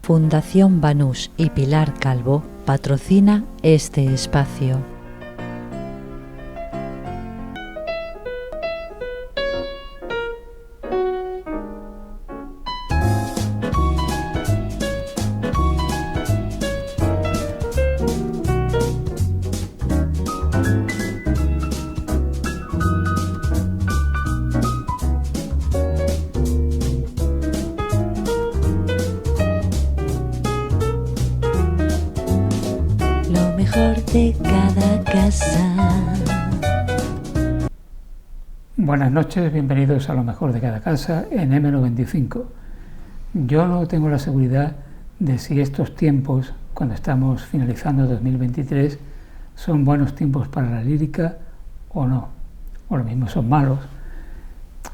Fundación Banús y Pilar Calvo patrocina este espacio. De cada casa. Buenas noches, bienvenidos a Lo Mejor de Cada Casa en M95. Yo no tengo la seguridad de si estos tiempos, cuando estamos finalizando 2023, son buenos tiempos para la lírica o no, o lo mismo son malos.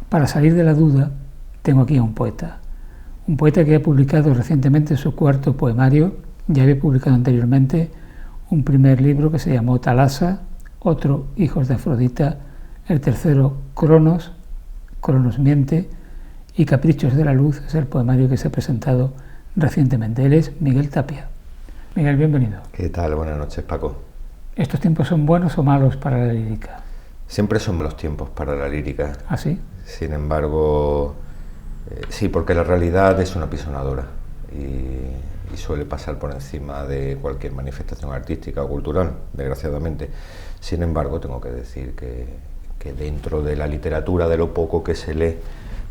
Para salir de la duda, tengo aquí a un poeta que ha publicado recientemente su cuarto poemario. Ya había publicado anteriormente un primer libro que se llamó Talasa, otro Hijos de Afrodita, el tercero Cronos miente, y Caprichos de la Luz es el poemario que se ha presentado recientemente. Él es Miguel Tapia. Miguel, bienvenido. ¿Qué tal? Buenas noches, Paco. ¿Estos tiempos son buenos o malos para la lírica? Siempre son malos tiempos para la lírica. ¿Ah, sí? Sin embargo, sí, porque la realidad es una pisonadora y suele pasar por encima de cualquier manifestación artística o cultural, desgraciadamente. Sin embargo, tengo que decir que dentro de la literatura, de lo poco que se lee,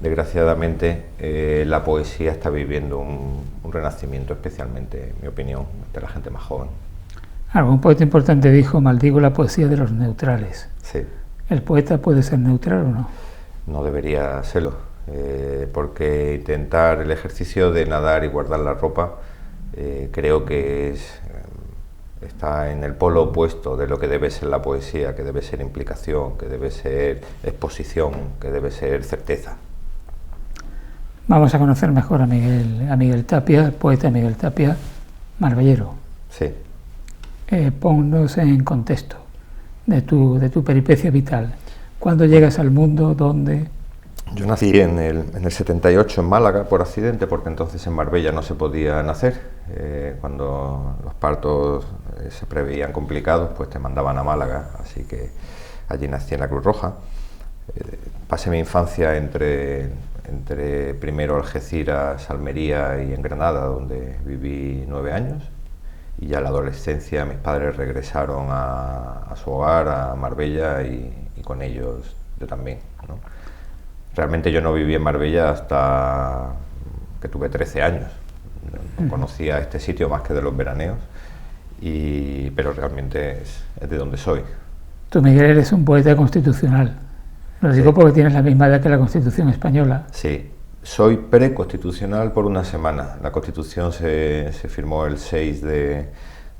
desgraciadamente, la poesía está viviendo un renacimiento, especialmente, en mi opinión, de la gente más joven. Algún poeta importante dijo: maldigo la poesía de los neutrales. Sí. ¿El poeta puede ser neutral o no? No debería serlo, porque intentar el ejercicio de nadar y guardar la ropa creo que está en el polo opuesto de lo que debe ser la poesía, que debe ser implicación, que debe ser exposición, que debe ser certeza. Vamos a conocer mejor a Miguel Tapia, el poeta Miguel Tapia, marbellero. Sí. Ponnos en contexto de tu peripecia vital. ¿Cuándo llegas al mundo? ¿Dónde? Yo nací en el 78 en Málaga por accidente, porque entonces en Marbella no se podía nacer. Cuando los partos se preveían complicados, pues te mandaban a Málaga, así que allí nací en la Cruz Roja. Pasé mi infancia entre primero Algeciras, Almería y en Granada, donde viví 9 años, y ya en la adolescencia mis padres regresaron a su hogar, a Marbella, y con ellos yo también, ¿no? Realmente yo no viví en Marbella hasta que tuve 13 años. No conocía este sitio más que de los veraneos, pero realmente es de donde soy. Tú, Miguel, eres un poeta constitucional. Lo digo porque tienes la misma edad que la Constitución española. Sí, soy preconstitucional por una semana. La Constitución se firmó el 6 de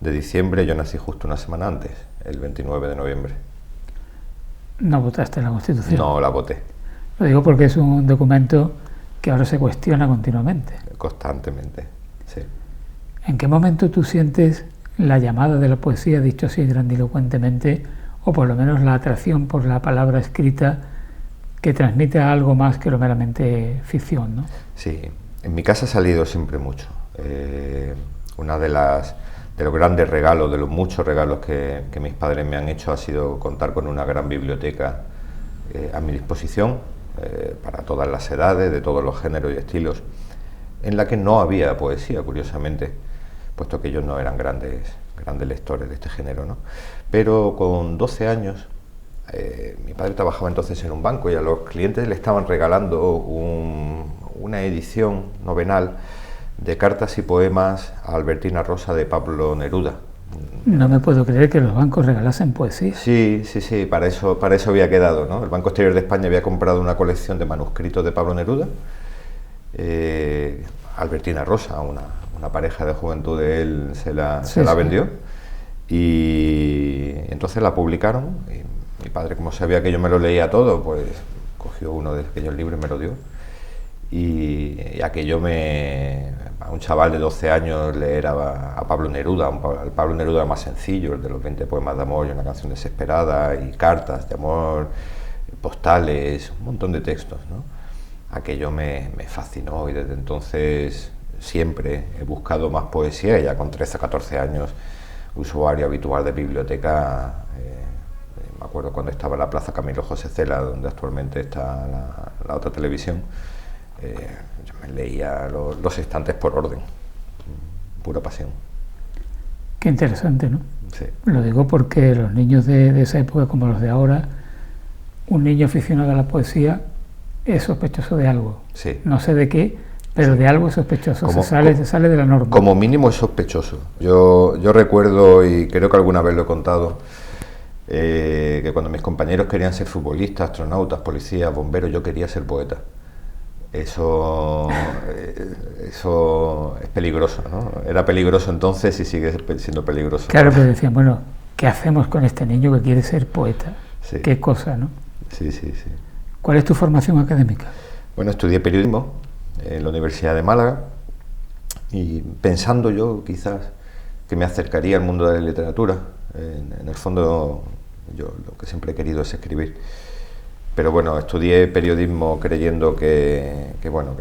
diciembre, yo nací justo una semana antes, el 29 de noviembre. ¿No votaste en la Constitución? No, la voté. Lo digo porque es un documento que ahora se cuestiona continuamente. Constantemente, sí. ¿En qué momento tú sientes la llamada de la poesía, dicho así grandilocuentemente, o por lo menos la atracción por la palabra escrita que transmite algo más que lo meramente ficción, ¿no? Sí, en mi casa ha salido siempre mucho. Una de los grandes regalos, de los muchos regalos que mis padres me han hecho, ha sido contar con una gran biblioteca a mi disposición, para todas las edades, de todos los géneros y estilos, en la que no había poesía, curiosamente, puesto que ellos no eran grandes lectores de este género, ¿no? Pero con 12 años, mi padre trabajaba entonces en un banco y a los clientes le estaban regalando una edición novenal de cartas y poemas a Albertina Rosa de Pablo Neruda. No me puedo creer que los bancos regalasen poesía. Sí, para eso había quedado, ¿no? El Banco Exterior de España había comprado una colección de manuscritos de Pablo Neruda. Albertina Rosa, una pareja de juventud de él, se la vendió, y entonces la publicaron. Y mi padre, como sabía que yo me lo leía todo, pues cogió uno de aquellos libros y me lo dio. Y aquello a un chaval de 12 años leer a Pablo Neruda, al Pablo Neruda más sencillo, el de los 20 poemas de amor y una canción desesperada, y cartas de amor, postales, un montón de textos, ¿no? Aquello me fascinó, y desde entonces siempre he buscado más poesía, y ya con 13 o 14 años, usuario habitual de biblioteca. Me acuerdo cuando estaba en la Plaza Camilo José Cela, donde actualmente está la otra televisión, yo me leía los estantes por orden, pura pasión. Qué interesante, ¿no? Sí. Lo digo porque los niños de esa época, como los de ahora, un niño aficionado a la poesía es sospechoso de algo. Sí. No sé de qué, pero sí, de algo es sospechoso, se sale de la norma. Como mínimo es sospechoso. Yo recuerdo, y creo que alguna vez lo he contado, que cuando mis compañeros querían ser futbolistas, astronautas, policías, bomberos, yo quería ser poeta. Eso es peligroso, ¿no? Era peligroso entonces y sigue siendo peligroso. Claro, pero decían, bueno, ¿qué hacemos con este niño que quiere ser poeta? Sí. Qué cosa, ¿no? Sí. ¿Cuál es tu formación académica? Bueno, estudié periodismo en la Universidad de Málaga, y pensando yo quizás que me acercaría al mundo de la literatura. En el fondo yo lo que siempre he querido es escribir, pero bueno, estudié periodismo creyendo que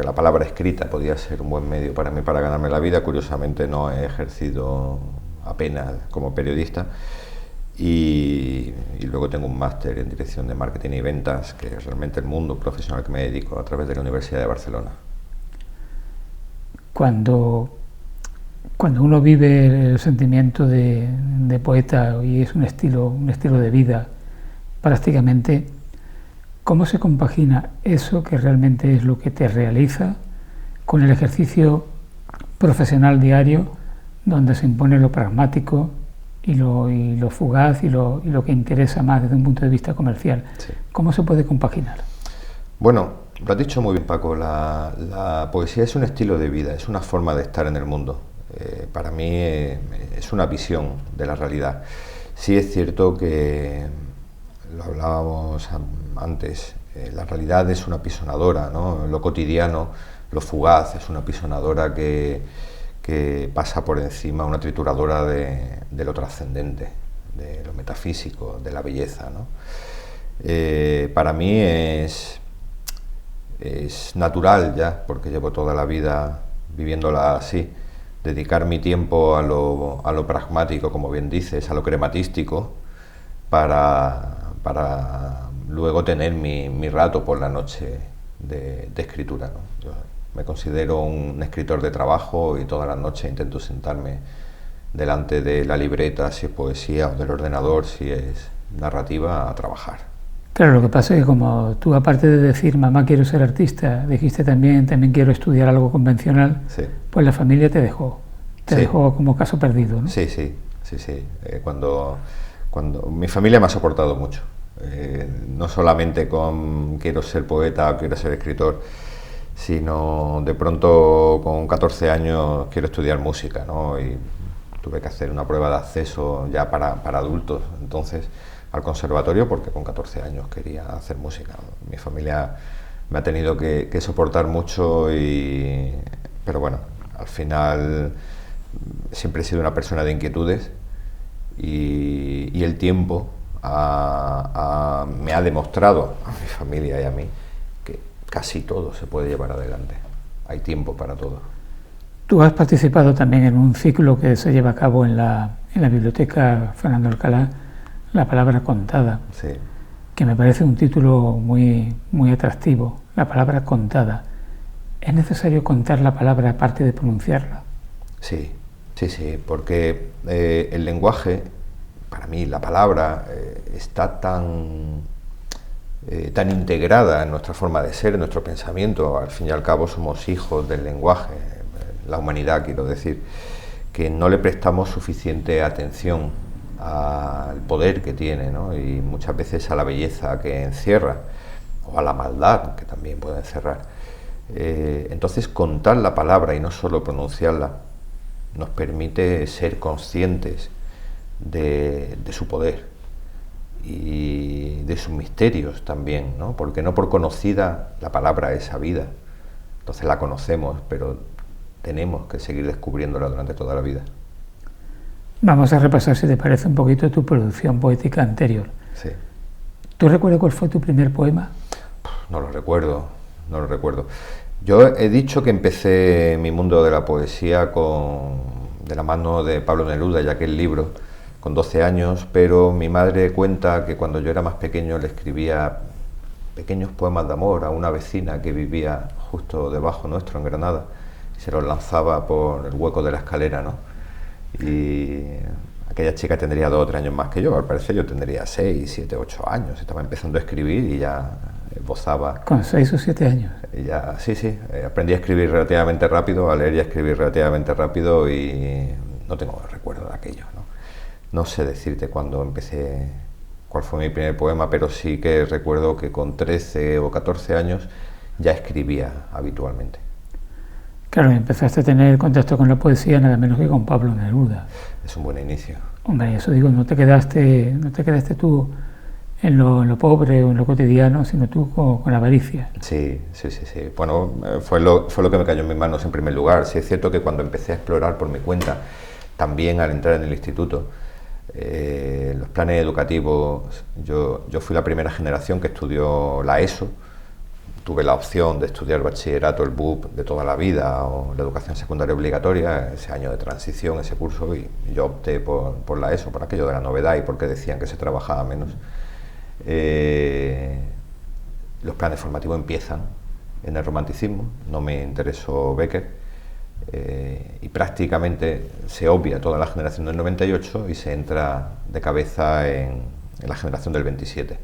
la palabra escrita podía ser un buen medio para mí para ganarme la vida. Curiosamente no he ejercido apenas como periodista, y luego tengo un máster en dirección de marketing y ventas, que es realmente el mundo profesional que me dedico a través de la Universidad de Barcelona. Cuando uno vive el sentimiento de poeta y es un estilo de vida prácticamente, ¿cómo se compagina eso que realmente es lo que te realiza con el ejercicio profesional diario, donde se impone lo pragmático y lo fugaz y lo que interesa más desde un punto de vista comercial? Sí. ¿Cómo se puede compaginar? Bueno, lo has dicho muy bien, Paco. La poesía es un estilo de vida, es una forma de estar en el mundo. Para mí es una visión de la realidad. Sí es cierto que, lo hablábamos antes, la realidad es una apisonadora, ¿no? Lo cotidiano, lo fugaz, es una apisonadora que pasa por encima, una trituradora de lo trascendente, de lo metafísico, de la belleza, ¿no? Para mí es natural ya, porque llevo toda la vida viviéndola así, dedicar mi tiempo a lo pragmático, como bien dices, a lo crematístico, para luego tener mi rato por la noche de escritura, ¿no? Yo me considero un escritor de trabajo, y todas las noches intento sentarme delante de la libreta, si es poesía, o del ordenador, si es narrativa, a trabajar. Claro, lo que pasa es que como tú, aparte de decir mamá quiero ser artista, dijiste también quiero estudiar algo convencional, Sí. Pues la familia te dejó como caso perdido, ¿no? Sí. Cuando mi familia me ha soportado mucho, no solamente con quiero ser poeta o quiero ser escritor, sino de pronto con 14 años quiero estudiar música, ¿no? Y tuve que hacer una prueba de acceso ya para adultos, entonces, al conservatorio, porque con 14 años quería hacer música. Mi familia me ha tenido que soportar mucho, pero bueno, al final siempre he sido una persona de inquietudes, y el tiempo me ha demostrado a mi familia y a mí que casi todo se puede llevar adelante. Hay tiempo para todo. Tú has participado también en un ciclo que se lleva a cabo en la biblioteca Fernando Alcalá, La palabra contada, Sí. que me parece un título muy, muy atractivo. La palabra contada. ¿Es necesario contar la palabra aparte de pronunciarla? Sí, porque el lenguaje, para mí la palabra, está tan integrada en nuestra forma de ser, en nuestro pensamiento. Al fin y al cabo somos hijos del lenguaje, la humanidad quiero decir, que no le prestamos suficiente atención al poder que tiene, ¿no? Y muchas veces a la belleza que encierra, o a la maldad que también puede encerrar. Entonces, contar la palabra y no solo pronunciarla nos permite ser conscientes de su poder y de sus misterios también, ¿no? Porque no por conocida la palabra es sabida. Entonces la conocemos, pero tenemos que seguir descubriéndola durante toda la vida. Vamos a repasar, si te parece, un poquito tu producción poética anterior. Sí. ¿Tú recuerdas cuál fue tu primer poema? No lo recuerdo. Yo he dicho que empecé mi mundo de la poesía de la mano de Pablo Neruda, ya que el libro, con 12 años, pero mi madre cuenta que cuando yo era más pequeño le escribía pequeños poemas de amor a una vecina que vivía justo debajo nuestro, en Granada, y se los lanzaba por el hueco de la escalera, ¿no? Y aquella chica tendría 2 o 3 años más que yo, al parecer yo tendría 6, 7, 8 años, estaba empezando a escribir y ya esbozaba. ¿Con 6 o 7 años? Y ya, sí, aprendí a escribir relativamente rápido, a leer y a escribir relativamente rápido y no tengo recuerdo de aquello, ¿no? No sé decirte cuándo empecé, cuál fue mi primer poema, pero sí que recuerdo que con 13 o 14 años ya escribía habitualmente. Claro, empezaste a tener contacto con la poesía nada menos que con Pablo Neruda. Es un buen inicio. Hombre, eso digo, no te quedaste tú en lo pobre o en lo cotidiano, sino tú con avaricia. Sí. Bueno, fue lo que me cayó en mis manos en primer lugar. Sí es cierto que cuando empecé a explorar por mi cuenta, también al entrar en el instituto, los planes educativos, yo fui la primera generación que estudió la ESO. Tuve la opción de estudiar bachillerato, el BUP de toda la vida o la educación secundaria obligatoria, ese año de transición, ese curso, y yo opté por la ESO, por aquello de la novedad y porque decían que se trabajaba menos. Los planes formativos empiezan en el romanticismo, no me interesó Becker, y prácticamente se obvia toda la generación del 98 y se entra de cabeza en la generación del 27.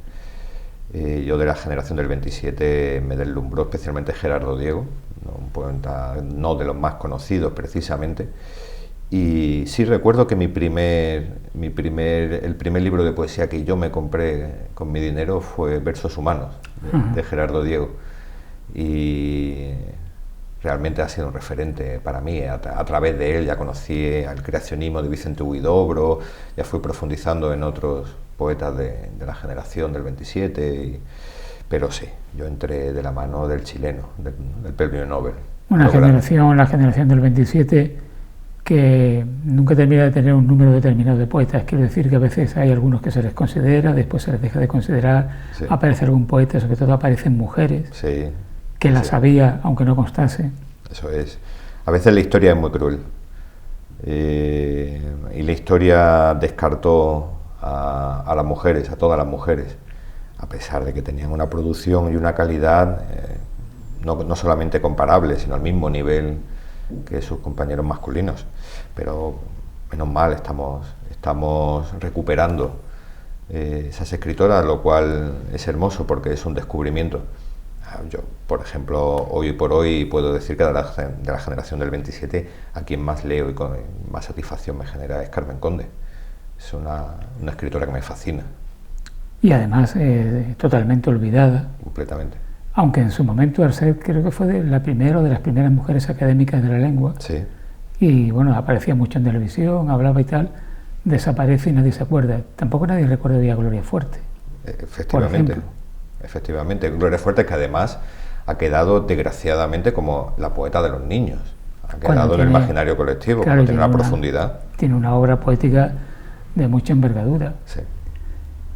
Yo de la generación del 27 me deslumbró especialmente Gerardo Diego, ¿no? Un poeta no de los más conocidos precisamente, y sí recuerdo que el primer libro de poesía que yo me compré con mi dinero fue Versos Humanos, de Gerardo Diego, y realmente ha sido un referente para mí. A través de él ya conocí al creacionismo de Vicente Huidobro, ya fui profundizando en otros poetas de la generación del 27, pero sí, yo entré de la mano del chileno, del premio Nobel. La generación del 27, que nunca termina de tener un número determinado de poetas. Quiero decir que a veces hay algunos que se les considera, después se les deja de considerar, sí. Aparece algún poeta, sobre todo aparecen mujeres, sí, que las había, aunque no constase. Eso es. A veces la historia es muy cruel, y la historia descartó a las mujeres, a todas las mujeres, a pesar de que tenían una producción y una calidad no solamente comparable, sino al mismo nivel que sus compañeros masculinos. Pero menos mal, estamos recuperando esas escritoras, lo cual es hermoso porque es un descubrimiento. Yo, por ejemplo, hoy por hoy puedo decir que de la generación del 27, a quien más leo y con más satisfacción me genera es Carmen Conde. Es una escritora que me fascina. Y además totalmente olvidada. Completamente. Aunque en su momento Arset creo que fue de las primeras mujeres académicas de la lengua. Sí. Y bueno, aparecía mucho en televisión, hablaba y tal, desaparece y nadie se acuerda. Tampoco nadie recuerda a Gloria Fuerte. Efectivamente. Gloria Fuerte, que además ha quedado desgraciadamente como la poeta de los niños. Ha quedado en el imaginario colectivo, claro, tiene una profundidad. Tiene una obra poética de mucha envergadura. Sí.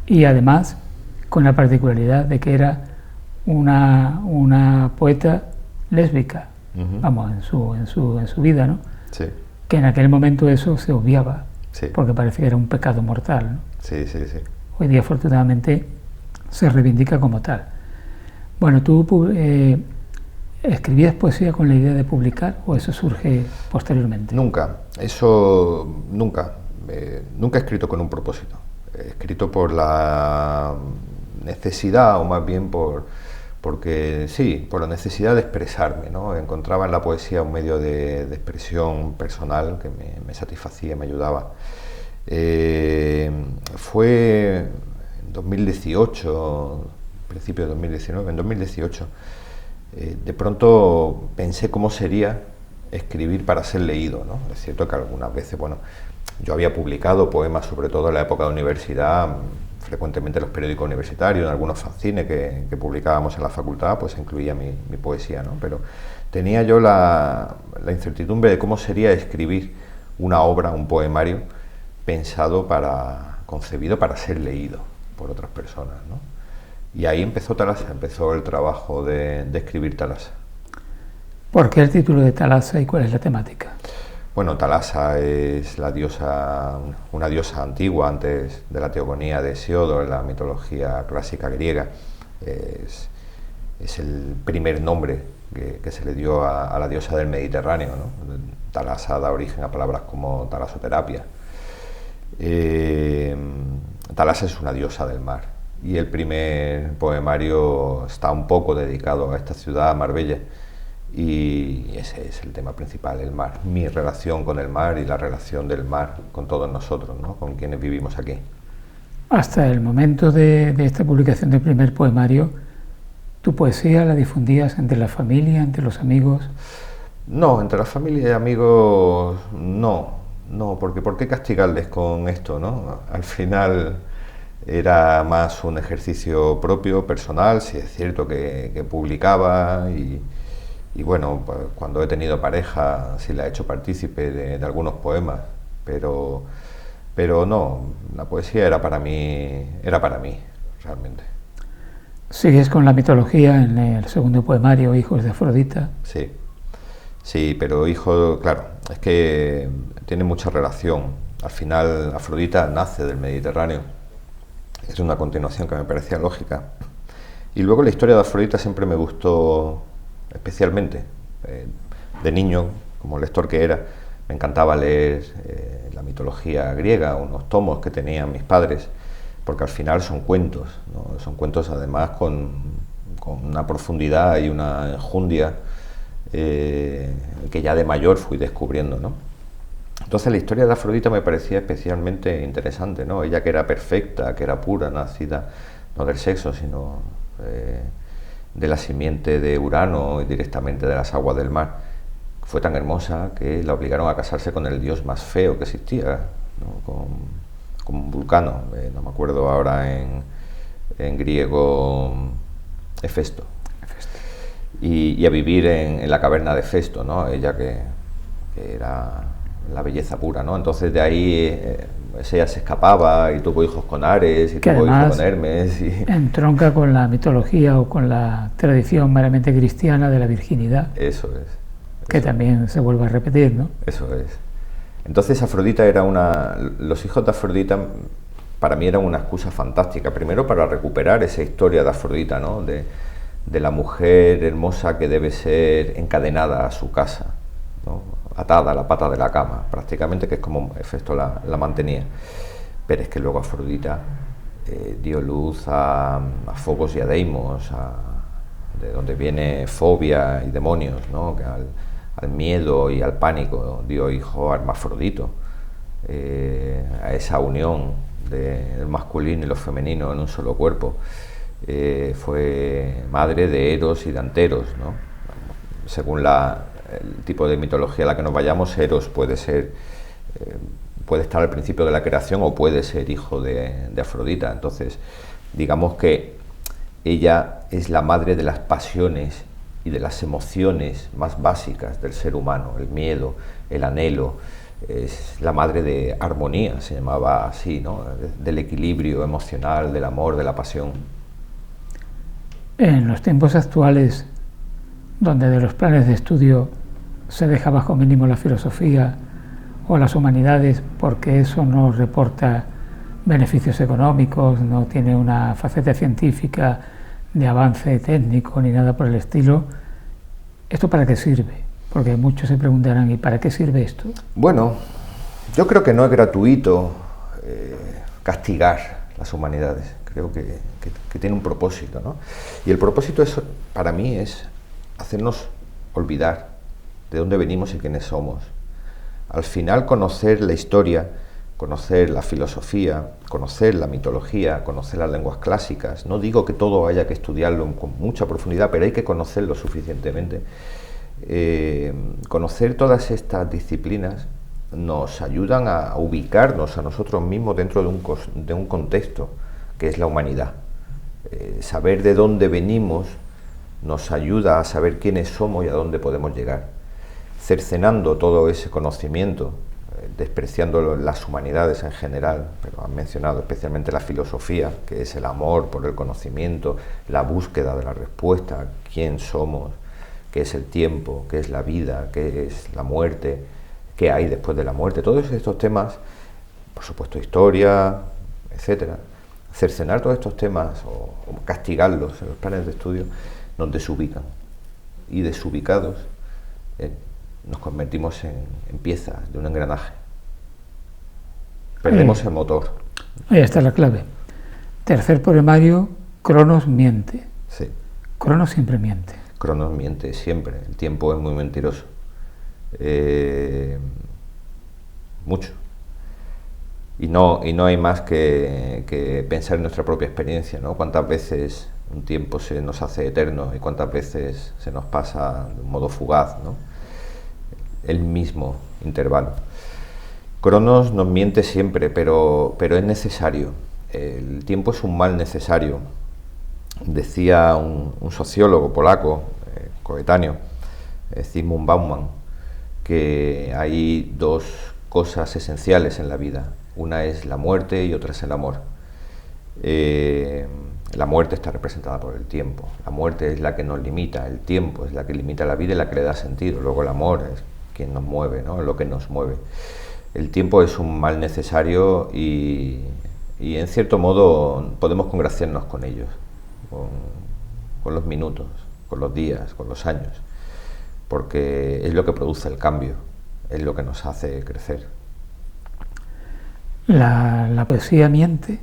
Y además, con la particularidad de que era una poeta lésbica, vamos, en su vida, ¿no? Sí. Que en aquel momento eso se obviaba, sí. Porque parecía que era un pecado mortal, ¿no? Sí. Hoy día, afortunadamente, se reivindica como tal. Bueno, ¿tú escribías poesía con la idea de publicar o eso surge posteriormente? Nunca he escrito con un propósito. He escrito por la necesidad, o más bien por la necesidad de expresarme, ¿no? Encontraba en la poesía un medio de expresión personal que me satisfacía, me ayudaba. Fue en 2018, principio de 2019, en 2018, de pronto pensé cómo sería escribir para ser leído, ¿no? Es cierto que algunas veces, bueno, yo había publicado poemas, sobre todo en la época de universidad, frecuentemente en los periódicos universitarios, en algunos fanzines que publicábamos en la facultad, pues incluía mi poesía, ¿no? Pero tenía yo la incertidumbre de cómo sería escribir una obra, un poemario, concebido para ser leído por otras personas, ¿no? Y ahí empezó Thalassa, empezó el trabajo de escribir Thalassa. ¿Por qué el título de Thalassa y cuál es la temática? Bueno, Thalassa es la diosa, una diosa antigua antes de la teogonía de Hesíodo en la mitología clásica griega. Es el primer nombre que se le dio a la diosa del Mediterráneo, ¿no? Thalassa da origen a palabras como talassoterapia. Thalassa es una diosa del mar y el primer poemario está un poco dedicado a esta ciudad, Marbella, y ese es el tema principal, el mar, mi relación con el mar y la relación del mar con todos nosotros, ¿no? Con quienes vivimos aquí. Hasta el momento de esta publicación del primer poemario, ¿tu poesía la difundías entre la familia, entre los amigos? No, entre la familia y amigos no, porque ¿por qué castigarles con esto, no? Al final era más un ejercicio propio, personal. Sí es cierto que publicaba y bueno, pues cuando he tenido pareja sí la he hecho partícipe de algunos poemas, pero no, la poesía era para mí realmente. ¿Sigues con la mitología en el segundo poemario, Hijos de Afrodita? Sí, pero claro, es que tiene mucha relación. Al final Afrodita nace del Mediterráneo, es una continuación que me parecía lógica. Y luego la historia de Afrodita siempre me gustó especialmente. De niño, como lector que era, me encantaba leer la mitología griega, unos tomos que tenían mis padres, porque al final son cuentos, ¿no? Son cuentos además con una profundidad y una enjundia que ya de mayor fui descubriendo, ¿no? Entonces la historia de Afrodita me parecía especialmente interesante, ¿no? Ella que era perfecta, que era pura, nacida no del sexo, sino de la simiente de Urano y directamente de las aguas del mar, fue tan hermosa que la obligaron a casarse con el dios más feo que existía, ¿no? Con Vulcano, no me acuerdo ahora en griego, Hefesto. Y a vivir en la caverna de Hefesto, ¿no? Ella que era la belleza pura, ¿no? Entonces de ahí ella se escapaba y tuvo hijos con Ares y tuvo hijos con Hermes. Entronca con la mitología o con la tradición meramente cristiana de la virginidad. Eso es. Que también se vuelve a repetir, ¿no? Eso es. Entonces Afrodita los hijos de Afrodita para mí eran una excusa fantástica, primero para recuperar esa historia de Afrodita, ¿no? De la mujer hermosa que debe ser encadenada a su casa, ¿no? Atada a la pata de la cama, prácticamente, que es como Hefesto la mantenía. Pero es que luego Afrodita dio luz a Fobos y a Deimos, de donde viene fobia y demonios, ¿no? Que al miedo y al pánico dio hijo a Hermafrodito, a esa unión del masculino y lo femenino en un solo cuerpo. Fue madre de Eros y de Anteros, ¿no? Según el tipo de mitología a la que nos vayamos, Eros puede estar al principio de la creación o puede ser hijo de Afrodita. Entonces, digamos que ella es la madre de las pasiones y de las emociones más básicas del ser humano, el miedo, el anhelo. Es la madre de armonía, se llamaba así, ¿no? Del equilibrio emocional, del amor, de la pasión. En los tiempos actuales, donde de los planes de estudio se deja bajo mínimo la filosofía o las humanidades porque eso no reporta beneficios económicos, no tiene una faceta científica de avance técnico ni nada por el estilo, ¿esto para qué sirve? Porque muchos se preguntarán, ¿y para qué sirve esto? Bueno, yo creo que no es gratuito castigar las humanidades. Creo que tiene un propósito, ¿no? Y el propósito para mí es hacernos olvidar de dónde venimos y quiénes somos. Al final, conocer la historia, conocer la filosofía, conocer la mitología, conocer las lenguas clásicas. No digo que todo haya que estudiarlo con mucha profundidad, pero hay que conocerlo suficientemente. Conocer todas estas disciplinas nos ayudan a ubicarnos a nosotros mismos dentro de un contexto que es la humanidad. Saber de dónde venimos nos ayuda a saber quiénes somos y a dónde podemos llegar. Cercenando todo ese conocimiento, despreciando las humanidades en general, pero han mencionado especialmente la filosofía, que es el amor por el conocimiento, la búsqueda de la respuesta, quién somos, qué es el tiempo, qué es la vida, qué es la muerte, qué hay después de la muerte. Todos estos temas, por supuesto historia, etcétera. Cercenar todos estos temas o castigarlos en los planes de estudio nos desubican, y desubicados nos convertimos en piezas de un engranaje. Perdemos el motor. Ahí está la clave. Tercer poemario, Cronos miente. Sí. Cronos siempre miente. Cronos miente siempre. El tiempo es muy mentiroso. Mucho. Y no hay más que pensar en nuestra propia experiencia, ¿no? Cuántas veces un tiempo se nos hace eterno y cuántas veces se nos pasa de un modo fugaz, ¿no? El mismo intervalo. Cronos nos miente siempre, pero es necesario. El tiempo es un mal necesario. Decía un sociólogo polaco, coetáneo, Zygmunt Bauman, que hay dos cosas esenciales en la vida. Una es la muerte y otra es el amor. La muerte está representada por el tiempo. La muerte es la que nos limita, el tiempo es la que limita la vida y la que le da sentido. Luego el amor es quien nos mueve, ¿no? Es lo que nos mueve. El tiempo es un mal necesario y en cierto modo podemos congraciarnos con ellos, con los minutos, con los días, con los años, porque es lo que produce el cambio, es lo que nos hace crecer. ¿La poesía miente?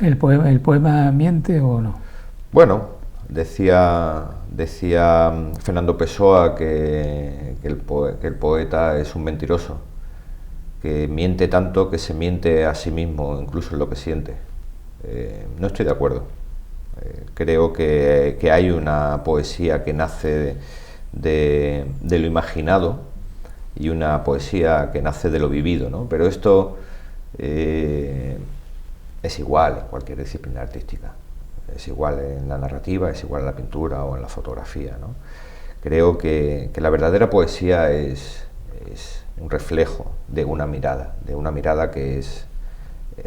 ¿El poema miente o no? Bueno, decía Fernando Pessoa que el poeta es un mentiroso, que miente tanto que se miente a sí mismo, incluso en lo que siente. No estoy de acuerdo. Creo que hay una poesía que nace de lo imaginado y una poesía que nace de lo vivido, ¿no? Pero esto es igual en cualquier disciplina artística. Es igual en la narrativa, es igual en la pintura o en la fotografía, ¿no? Creo que la verdadera poesía es un reflejo de una mirada que es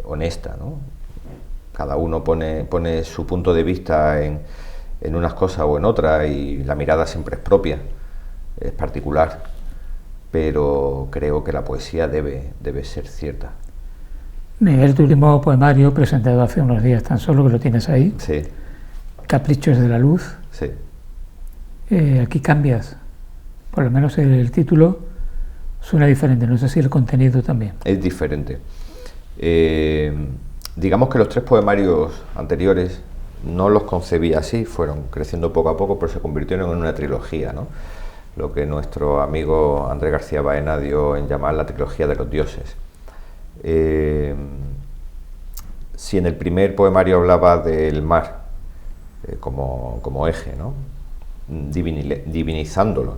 honesta, ¿no? Cada uno pone su punto de vista en unas cosas o en otras y la mirada siempre es propia, es particular, pero creo que la poesía debe ser cierta. Miguel, tu último poemario presentado hace unos días tan solo, que lo tienes ahí. Sí. Caprichos de la luz. Sí. Aquí cambias, por lo menos el título suena diferente, no sé si el contenido también. Es diferente. Digamos que los tres poemarios anteriores no los concebí así, fueron creciendo poco a poco, pero se convirtieron en una trilogía, ¿no? Lo que nuestro amigo Andrés García Baena dio en llamar la trilogía de los dioses. Si en el primer poemario hablaba del mar como eje, ¿no? Divinizándolo,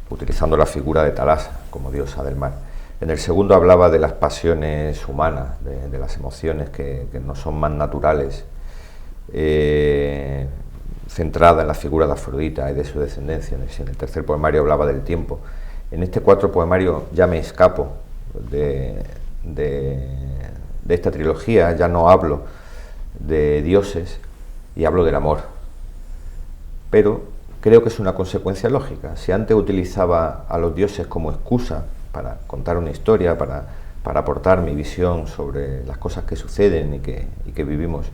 utilizando la figura de Thalassa como diosa del mar. En el segundo hablaba de las pasiones humanas, de las emociones que nos son más naturales, centrada en la figura de Afrodita y de su descendencia. En el tercer poemario hablaba del tiempo. En este cuarto poemario ya me escapo de esta trilogía, ya no hablo de dioses y hablo del amor. Pero creo que es una consecuencia lógica. Si antes utilizaba a los dioses como excusa para contar una historia, para aportar mi visión sobre las cosas que suceden y que vivimos,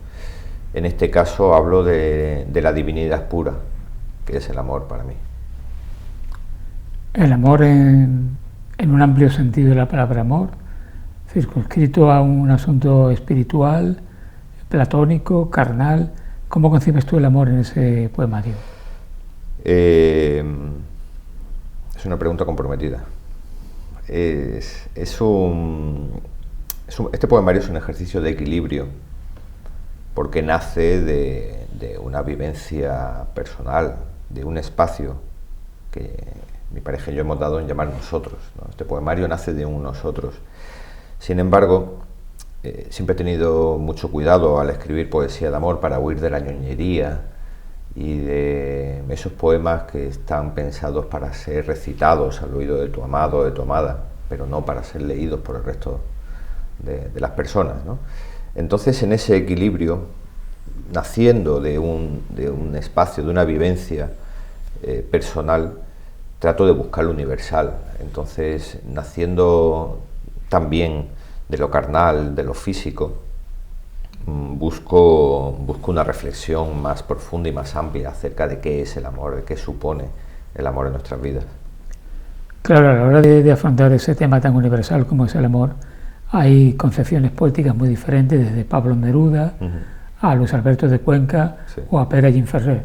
en este caso hablo de la divinidad pura, que es el amor para mí. El amor en un amplio sentido de la palabra amor, circunscrito a un asunto espiritual, platónico, carnal. ¿Cómo concibes tú el amor en ese poemario? Es una pregunta comprometida. Este poemario es un ejercicio de equilibrio, porque nace de una vivencia personal, de un espacio que mi pareja y yo hemos dado en llamar nosotros, ¿no? Este poemario nace de un nosotros. Sin embargo, siempre he tenido mucho cuidado al escribir poesía de amor para huir de la ñoñería y de esos poemas que están pensados para ser recitados al oído de tu amado o de tu amada, pero no para ser leídos por el resto de las personas, ¿no? Entonces, en ese equilibrio, naciendo de un espacio, de una vivencia personal, trato de buscar lo universal. Entonces, naciendo también de lo carnal, de lo físico, busco una reflexión más profunda y más amplia acerca de qué es el amor, de qué supone el amor en nuestras vidas. Claro, a la hora de afrontar ese tema tan universal como es el amor, hay concepciones poéticas muy diferentes, desde Pablo Neruda a Luis Alberto de Cuenca o a Pere Gimferrer,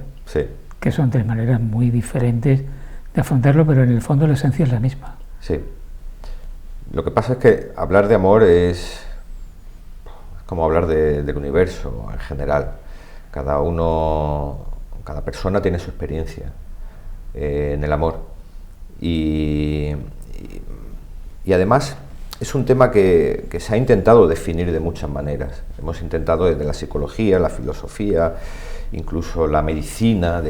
que son tres maneras muy diferentes de afrontarlo, pero en el fondo la esencia es la misma. Sí. Lo que pasa es que hablar de amor es como hablar del universo en general. Cada persona tiene su experiencia en el amor. Y además es un tema que se ha intentado definir de muchas maneras. Hemos intentado desde la psicología, la filosofía, incluso la medicina,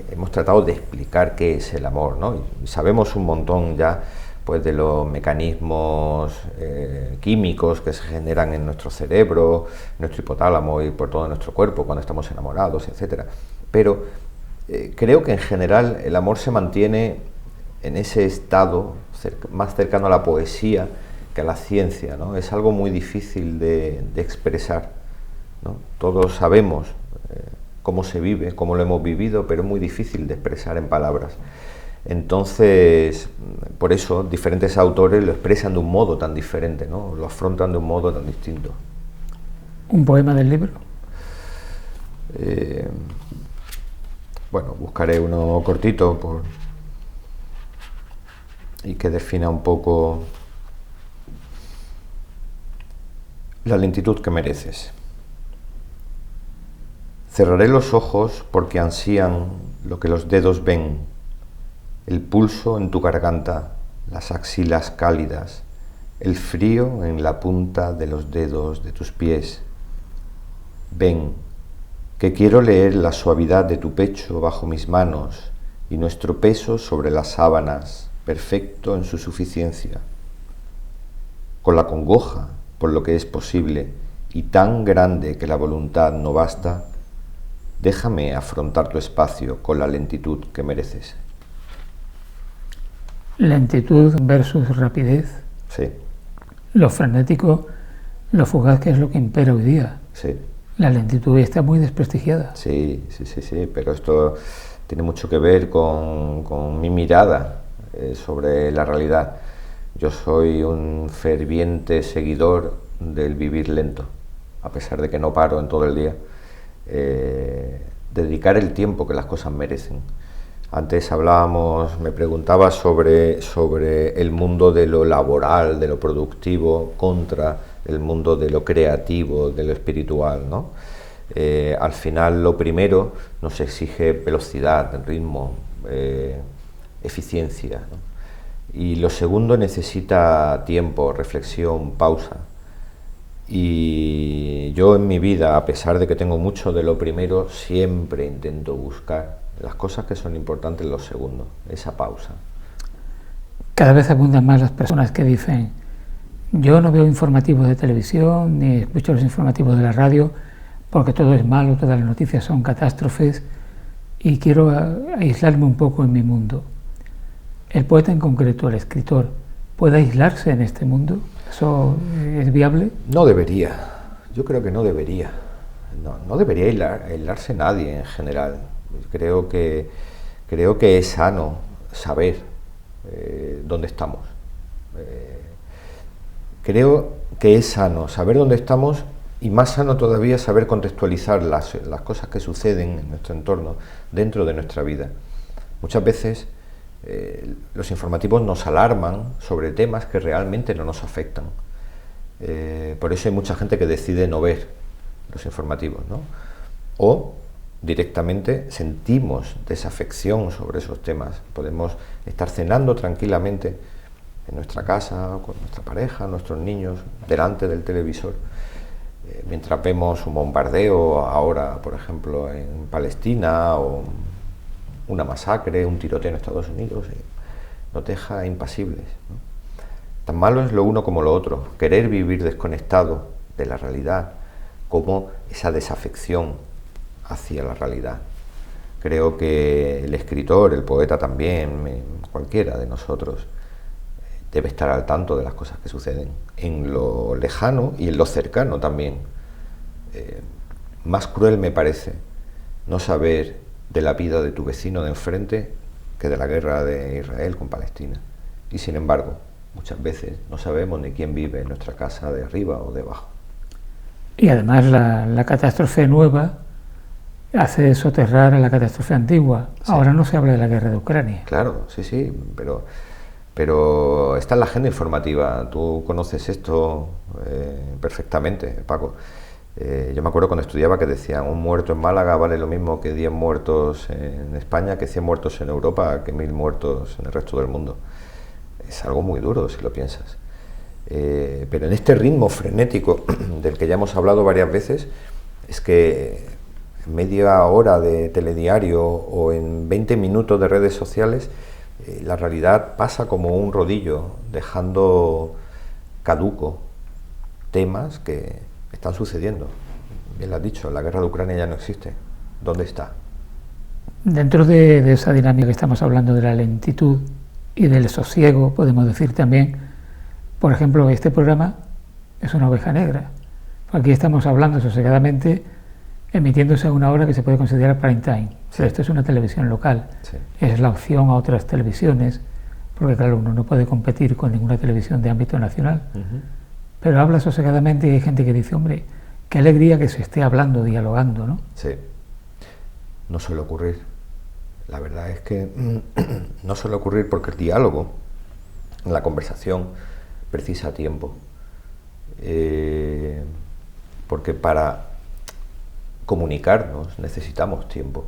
hemos tratado de explicar qué es el amor, ¿no? Y sabemos un montón ya pues de los mecanismos químicos que se generan en nuestro cerebro, nuestro hipotálamo y por todo nuestro cuerpo cuando estamos enamorados, etcétera. Pero creo que en general el amor se mantiene en ese estado más cercano a la poesía que a la ciencia, ¿no? Es algo muy difícil de expresar, ¿no? Todos sabemos cómo se vive, cómo lo hemos vivido, pero es muy difícil de expresar en palabras. Entonces, por eso diferentes autores lo expresan de un modo tan diferente, ¿no? Lo afrontan de un modo tan distinto. ¿Un poema del libro? Bueno, buscaré uno cortito y que defina un poco la lentitud que mereces. Cerraré los ojos porque ansían lo que los dedos ven, el pulso en tu garganta, las axilas cálidas, el frío en la punta de los dedos de tus pies. Ven, que quiero leer la suavidad de tu pecho bajo mis manos y nuestro peso sobre las sábanas, perfecto en su suficiencia. Con la congoja por lo que es posible y tan grande que la voluntad no basta, déjame afrontar tu espacio con la lentitud que mereces. Lentitud versus rapidez. Sí. Lo frenético, lo fugaz, que es lo que impera hoy día. Sí. La lentitud está muy desprestigiada. Sí, pero esto tiene mucho que ver con mi mirada sobre la realidad. Yo soy un ferviente seguidor del vivir lento, a pesar de que no paro en todo el día. Dedicar el tiempo que las cosas merecen. Antes me preguntaba sobre el mundo de lo laboral, de lo productivo, contra el mundo de lo creativo, de lo espiritual, ¿no? Al final lo primero nos exige velocidad, ritmo, eficiencia, ¿no? Y lo segundo necesita tiempo, reflexión, pausa. Y yo en mi vida, a pesar de que tengo mucho de lo primero, siempre intento buscar las cosas que son importantes en lo segundo, esa pausa. Cada vez abundan más las personas que dicen: yo no veo informativos de televisión ni escucho los informativos de la radio porque todo es malo, todas las noticias son catástrofes y quiero aislarme un poco en mi mundo. ¿El poeta en concreto, el escritor, puede aislarse en este mundo? ¿Eso es viable? No debería, yo creo que no debería. No debería aislarse nadie en general. Creo que es sano saber dónde estamos. Creo que es sano saber dónde estamos y más sano todavía saber contextualizar las cosas que suceden en nuestro entorno, dentro de nuestra vida. Muchas veces los informativos nos alarman sobre temas que realmente no nos afectan. Por eso hay mucha gente que decide no ver los informativos, ¿no? O directamente sentimos desafección sobre esos temas. Podemos estar cenando tranquilamente en nuestra casa, con nuestra pareja, nuestros niños, delante del televisor, mientras vemos un bombardeo ahora, por ejemplo, en Palestina, o una masacre, un tiroteo en Estados Unidos, nos deja impasibles, ¿no? Tan malo es lo uno como lo otro, querer vivir desconectado de la realidad, como esa desafección hacia la realidad. Creo que el escritor, el poeta también, cualquiera de nosotros, debe estar al tanto de las cosas que suceden en lo lejano y en lo cercano también. Más cruel me parece no saber de la vida de tu vecino de enfrente que de la guerra de Israel con Palestina. Y sin embargo, muchas veces no sabemos ni quién vive en nuestra casa de arriba o de abajo. Y además la catástrofe nueva hace soterrar a la catástrofe antigua. Sí. Ahora no se habla de la guerra de Ucrania. Claro, sí, pero está en la agenda informativa. Tú conoces esto perfectamente, Paco. Yo me acuerdo cuando estudiaba que decían: un muerto en Málaga vale lo mismo que 10 muertos en España, que 100 muertos en Europa, que 1000 muertos en el resto del mundo. Es algo muy duro si lo piensas. Pero en este ritmo frenético del que ya hemos hablado varias veces, es que en media hora de telediario o en 20 minutos de redes sociales, la realidad pasa como un rodillo, dejando caduco temas que están sucediendo. Bien lo has dicho, la guerra de Ucrania ya no existe. ¿Dónde está? Dentro de esa dinámica que estamos hablando de la lentitud y del sosiego, podemos decir también, por ejemplo, este programa es una oveja negra. Aquí estamos hablando sosegadamente, emitiéndose a una hora que se puede considerar prime time. Sí. Pero esto es una televisión local. Sí. Es la opción a otras televisiones, porque claro, uno no puede competir con ninguna televisión de ámbito nacional. Pero habla sosegadamente y hay gente que dice: hombre, qué alegría que se esté hablando, dialogando, ¿no? Sí, no suele ocurrir. La verdad es que no suele ocurrir porque el diálogo, la conversación, precisa tiempo. Porque para comunicarnos necesitamos tiempo.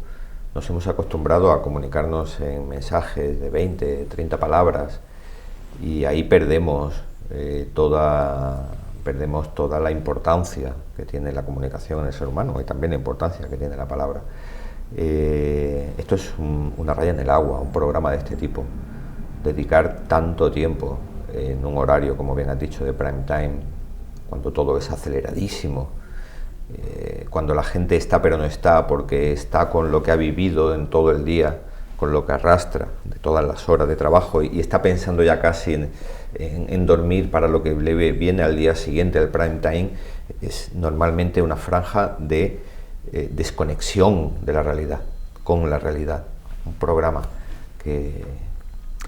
Nos hemos acostumbrado a comunicarnos en mensajes de 20, 30 palabras y ahí perdemos toda la importancia que tiene la comunicación en el ser humano y también la importancia que tiene la palabra. Esto es una raya en el agua, un programa de este tipo. Dedicar tanto tiempo en un horario, como bien has dicho, de prime time, cuando todo es aceleradísimo, cuando la gente está pero no está, porque está con lo que ha vivido en todo el día, con lo que arrastra de todas las horas de trabajo y está pensando ya casi en dormir para lo que le viene al día siguiente, el prime time. Es normalmente una franja de desconexión de la realidad, con la realidad. Un programa que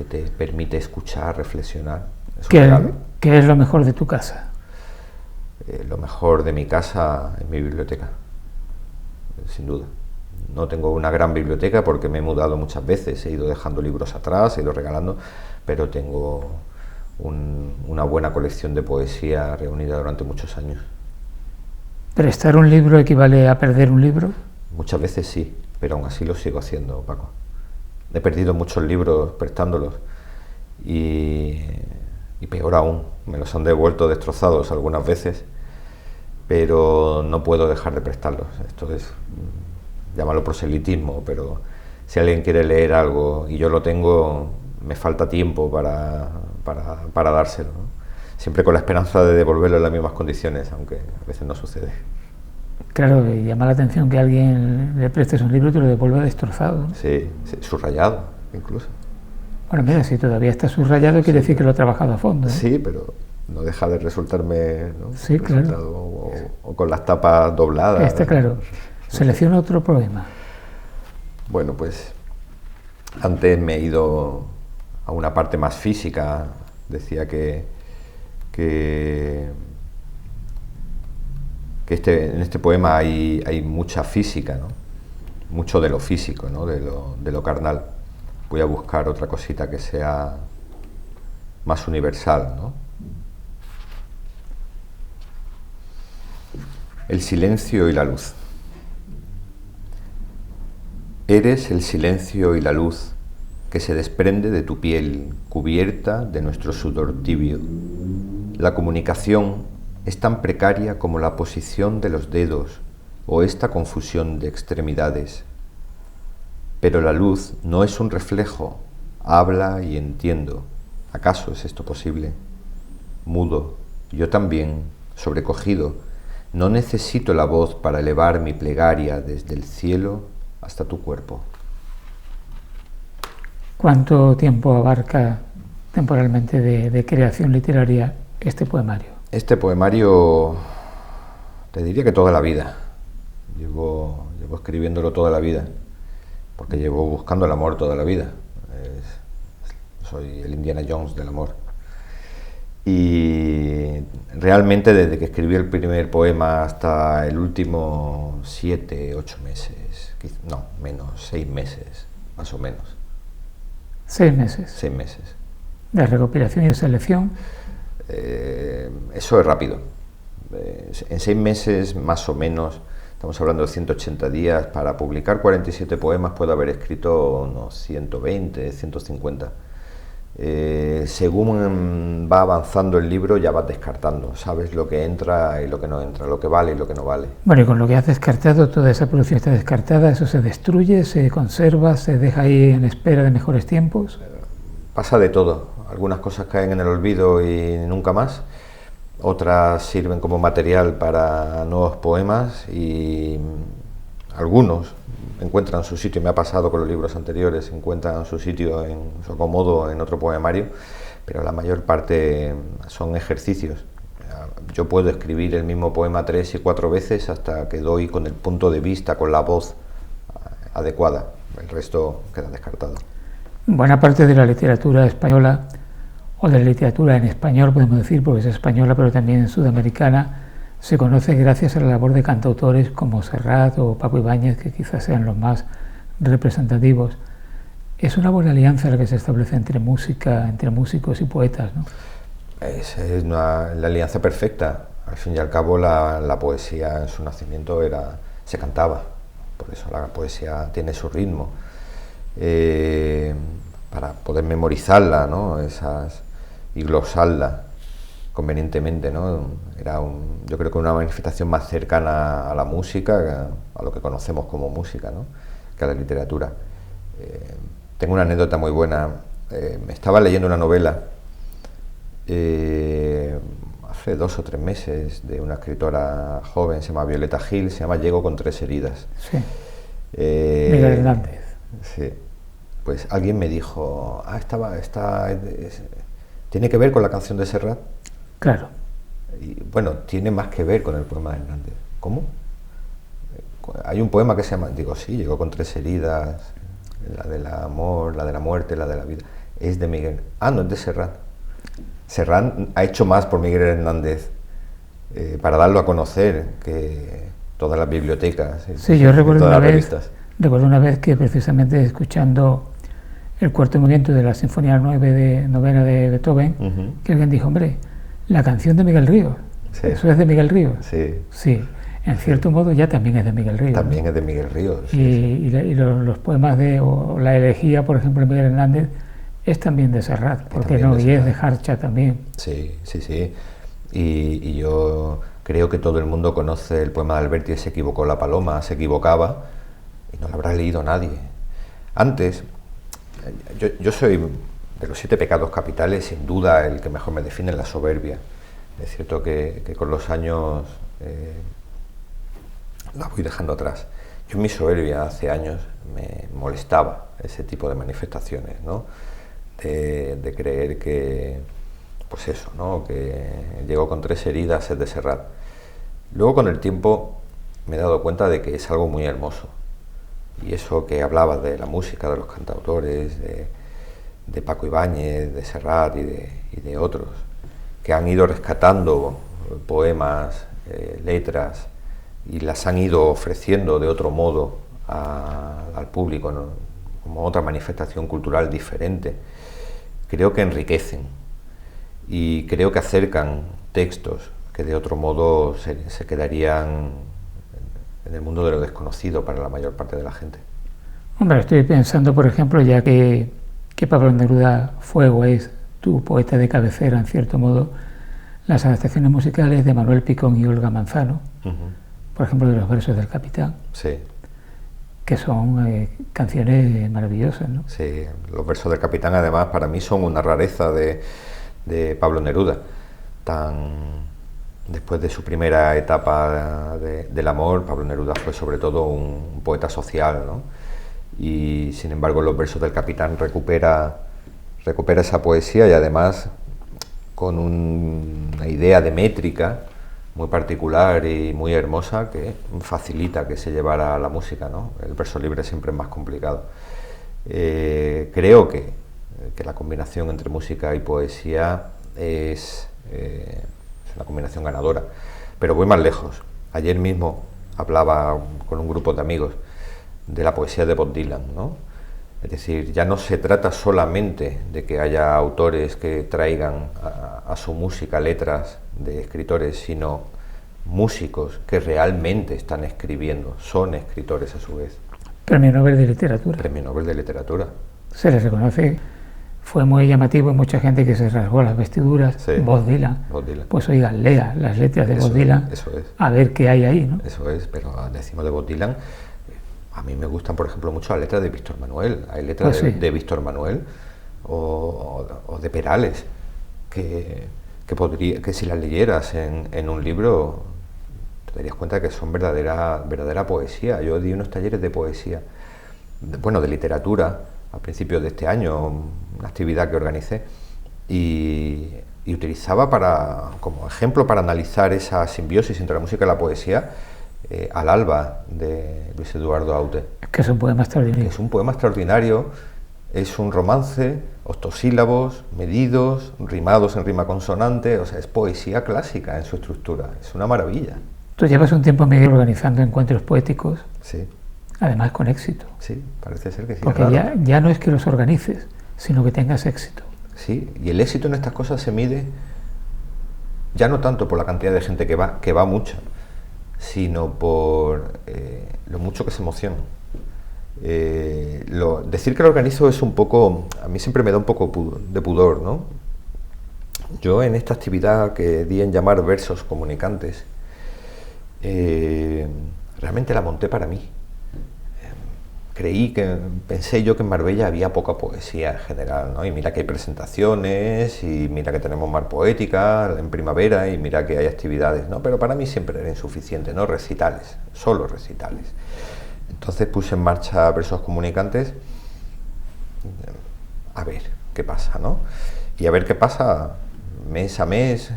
te permite escuchar, reflexionar. ¿Qué es lo mejor de tu casa? Lo mejor de mi casa es mi biblioteca, sin duda. No tengo una gran biblioteca porque me he mudado muchas veces, he ido dejando libros atrás, he ido regalando, pero tengo una buena colección de poesía reunida durante muchos años. ¿Prestar un libro equivale a perder un libro? Muchas veces sí, pero aún así lo sigo haciendo, Paco. He perdido muchos libros prestándolos y peor aún, me los han devuelto destrozados algunas veces, pero no puedo dejar de prestarlos. Esto es, llámalo proselitismo, pero si alguien quiere leer algo y yo lo tengo, me falta tiempo para dárselo, ¿no? Siempre con la esperanza de devolverlo en las mismas condiciones, aunque a veces no sucede. Claro, y llama la atención que alguien le prestes un libro y te lo devuelva destrozado, ¿no? Sí, subrayado incluso. Bueno, mira, si todavía está subrayado quiere decir que lo ha trabajado a fondo, ¿eh? Sí, pero no deja de resultarme, ¿no? Sí, claro. O con las tapas dobladas. Está claro. Selecciona otro poema. Bueno, pues antes me he ido a una parte más física. Decía que en este poema hay mucha física, ¿no? Mucho de lo físico, ¿no? de lo carnal. Voy a buscar otra cosita que sea más universal, ¿no? El silencio y la luz. Eres el silencio y la luz que se desprende de tu piel cubierta de nuestro sudor tibio. La comunicación es tan precaria como la posición de los dedos o esta confusión de extremidades. Pero la luz no es un reflejo, habla y entiendo. ¿Acaso es esto posible? Mudo, yo también, sobrecogido, no necesito la voz para elevar mi plegaria desde el cielo hasta tu cuerpo. ¿Cuánto tiempo abarca temporalmente de creación literaria este poemario? Este poemario, te diría que toda la vida. Llevo escribiéndolo toda la vida, porque llevo buscando el amor toda la vida. Soy el Indiana Jones del amor. Y realmente desde que escribí el primer poema hasta el último 7, 8 meses, no, menos, 6 meses, más o menos. 6 meses. 6 meses. De recopilación y de selección. Eso es rápido. En 6 meses, más o menos, estamos hablando de 180 días, para publicar 47 poemas puedo haber escrito unos 120, 150. Según va avanzando el libro ya vas descartando, sabes lo que entra y lo que no entra, lo que vale y lo que no vale. Bueno, y con lo que has descartado, toda esa producción está descartada, eso se destruye, se conserva, se deja ahí en espera de mejores tiempos. Pasa de todo, algunas cosas caen en el olvido y nunca más, otras sirven como material para nuevos poemas y algunos encuentran su sitio, me ha pasado con los libros anteriores, encuentran su sitio, en su acomodo en otro poemario, pero la mayor parte son ejercicios. Yo puedo escribir el mismo poema 3 y 4 veces hasta que doy con el punto de vista, con la voz adecuada, el resto queda descartado. Buena parte de la literatura española, o de la literatura en español podemos decir, porque es española pero también sudamericana, se conoce gracias a la labor de cantautores como Serrat o Paco Ibáñez, que quizás sean los más representativos. Es una buena alianza la que se establece entre música, entre músicos y poetas, ¿no? Es la alianza perfecta. Al fin y al cabo la poesía en su nacimiento se cantaba, por eso la poesía tiene su ritmo. Para poder memorizarla, ¿no? Y glosarla convenientemente, ¿no? Yo creo que una manifestación más cercana a la música, a lo que conocemos como música, ¿no? Que a la literatura. Tengo una anécdota muy buena. Me estaba leyendo una novela hace 2 o 3 meses de una escritora joven, se llama Violeta Gil, se llama Llego con 3 heridas. Sí. Miguel Hernández. Sí. Pues alguien me dijo, ¿tiene que ver con la canción de Serrat? Claro. Y bueno, tiene más que ver con el poema de Hernández. ¿Cómo? Hay un poema que se llama, digo, sí, Llegó con 3 heridas, la del amor, la de la muerte, la de la vida. Es de Miguel. No es de Serrat. Serrat ha hecho más por Miguel Hernández para darlo a conocer que todas las bibliotecas. Sí, yo recuerdo una vez que precisamente escuchando el 4º movimiento de la Sinfonía novena de Beethoven, que alguien dijo, hombre, la canción de Miguel Ríos, sí. ¿Eso es de Miguel Ríos? Sí. Sí, en cierto modo ya también es de Miguel Ríos. También, ¿no? Es de Miguel Ríos. Sí, y los poemas o la elegía, por ejemplo, de Miguel Hernández, es también de Serrat, ¿por qué no? Y es de Harcha también. Sí. Y yo creo que todo el mundo conoce el poema de Alberti, Se equivocó la paloma, se equivocaba, y no lo habrá leído nadie. Antes, yo soy de los 7 pecados capitales, sin duda el que mejor me define es la soberbia. Es cierto que con los años la voy dejando atrás. Yo en mi soberbia hace años me molestaba ese tipo de manifestaciones, ¿no? De creer que, pues eso, ¿no? Que Llegó con 3 heridas es de Serrat. Luego con el tiempo me he dado cuenta de que es algo muy hermoso. Y eso que hablaba de la música, de los cantautores, de Paco Ibáñez, de Serrat y de otros, que han ido rescatando poemas, letras, y las han ido ofreciendo de otro modo al público, ¿no? Como otra manifestación cultural diferente. Creo que enriquecen y creo que acercan textos que de otro modo se quedarían en el mundo de lo desconocido para la mayor parte de la gente. Hombre, estoy pensando, por ejemplo, ya que Pablo Neruda fue o es tu poeta de cabecera, en cierto modo, las adaptaciones musicales de Manuel Picón y Olga Manzano, por ejemplo, de los versos del Capitán, sí, que son canciones maravillosas, ¿no? Sí, los versos del Capitán además para mí son una rareza de Pablo Neruda. Después de su primera etapa del amor, Pablo Neruda fue sobre todo un poeta social, ¿no? y sin embargo Los versos del capitán recupera esa poesía, y además con una idea de métrica muy particular y muy hermosa que facilita que se llevara a la música, ¿no? El verso libre siempre es más complicado. Creo que la combinación entre música y poesía es una combinación ganadora, pero voy más lejos. Ayer mismo hablaba con un grupo de amigos de la poesía de Bob Dylan, ¿no? Es decir, ya no se trata solamente de que haya autores que traigan a su música letras de escritores, sino músicos que realmente están escribiendo, son escritores a su vez. Premio Nobel de Literatura. Premio Nobel de Literatura. Se les reconoce, fue muy llamativo, mucha gente que se rasgó las vestiduras. Sí. Bob Dylan. Bob Dylan. Pues oiga, lea las letras de Eso Bob Dylan, eso es. a ver qué hay ahí, ¿no? Eso es, pero decimos de Bob Dylan. A mí me gustan, por ejemplo, mucho las letras de Víctor Manuel. Hay letras Pues sí. de Víctor Manuel o de Perales que si las leyeras en un libro te darías cuenta que son verdadera poesía. Yo di unos talleres de poesía, de literatura, a principios de este año, una actividad que organicé, y utilizaba como ejemplo para analizar esa simbiosis entre la música y la poesía, Al alba, de Luis Eduardo Aute. Que es un poema extraordinario. Es un poema extraordinario, es un romance, octosílabos, medidos, rimados en rima consonante, o sea, es poesía clásica en su estructura, es una maravilla. Tú llevas un tiempo, Miguel, organizando encuentros poéticos, Sí, además con éxito. sí, parece ser que sí. Porque ya no es que los organices, sino que tengas éxito. Sí, y el éxito en estas cosas se mide ya no tanto por la cantidad de gente que va mucho, sino por lo mucho que se emociona. Decir que lo organizo es un poco, a mí siempre me da un poco de pudor, ¿no? Yo en esta actividad que di en llamar versos comunicantes, realmente la monté para mí. Pensé yo que en Marbella había poca poesía en general, ¿no? Y mira que hay presentaciones, y mira que tenemos Mar Poética en primavera, y mira que hay actividades, ¿no? Pero para mí siempre era insuficiente, no recitales, solo recitales. Entonces puse en marcha versos comunicantes, a ver qué pasa, ¿no? Y a ver qué pasa mes a mes.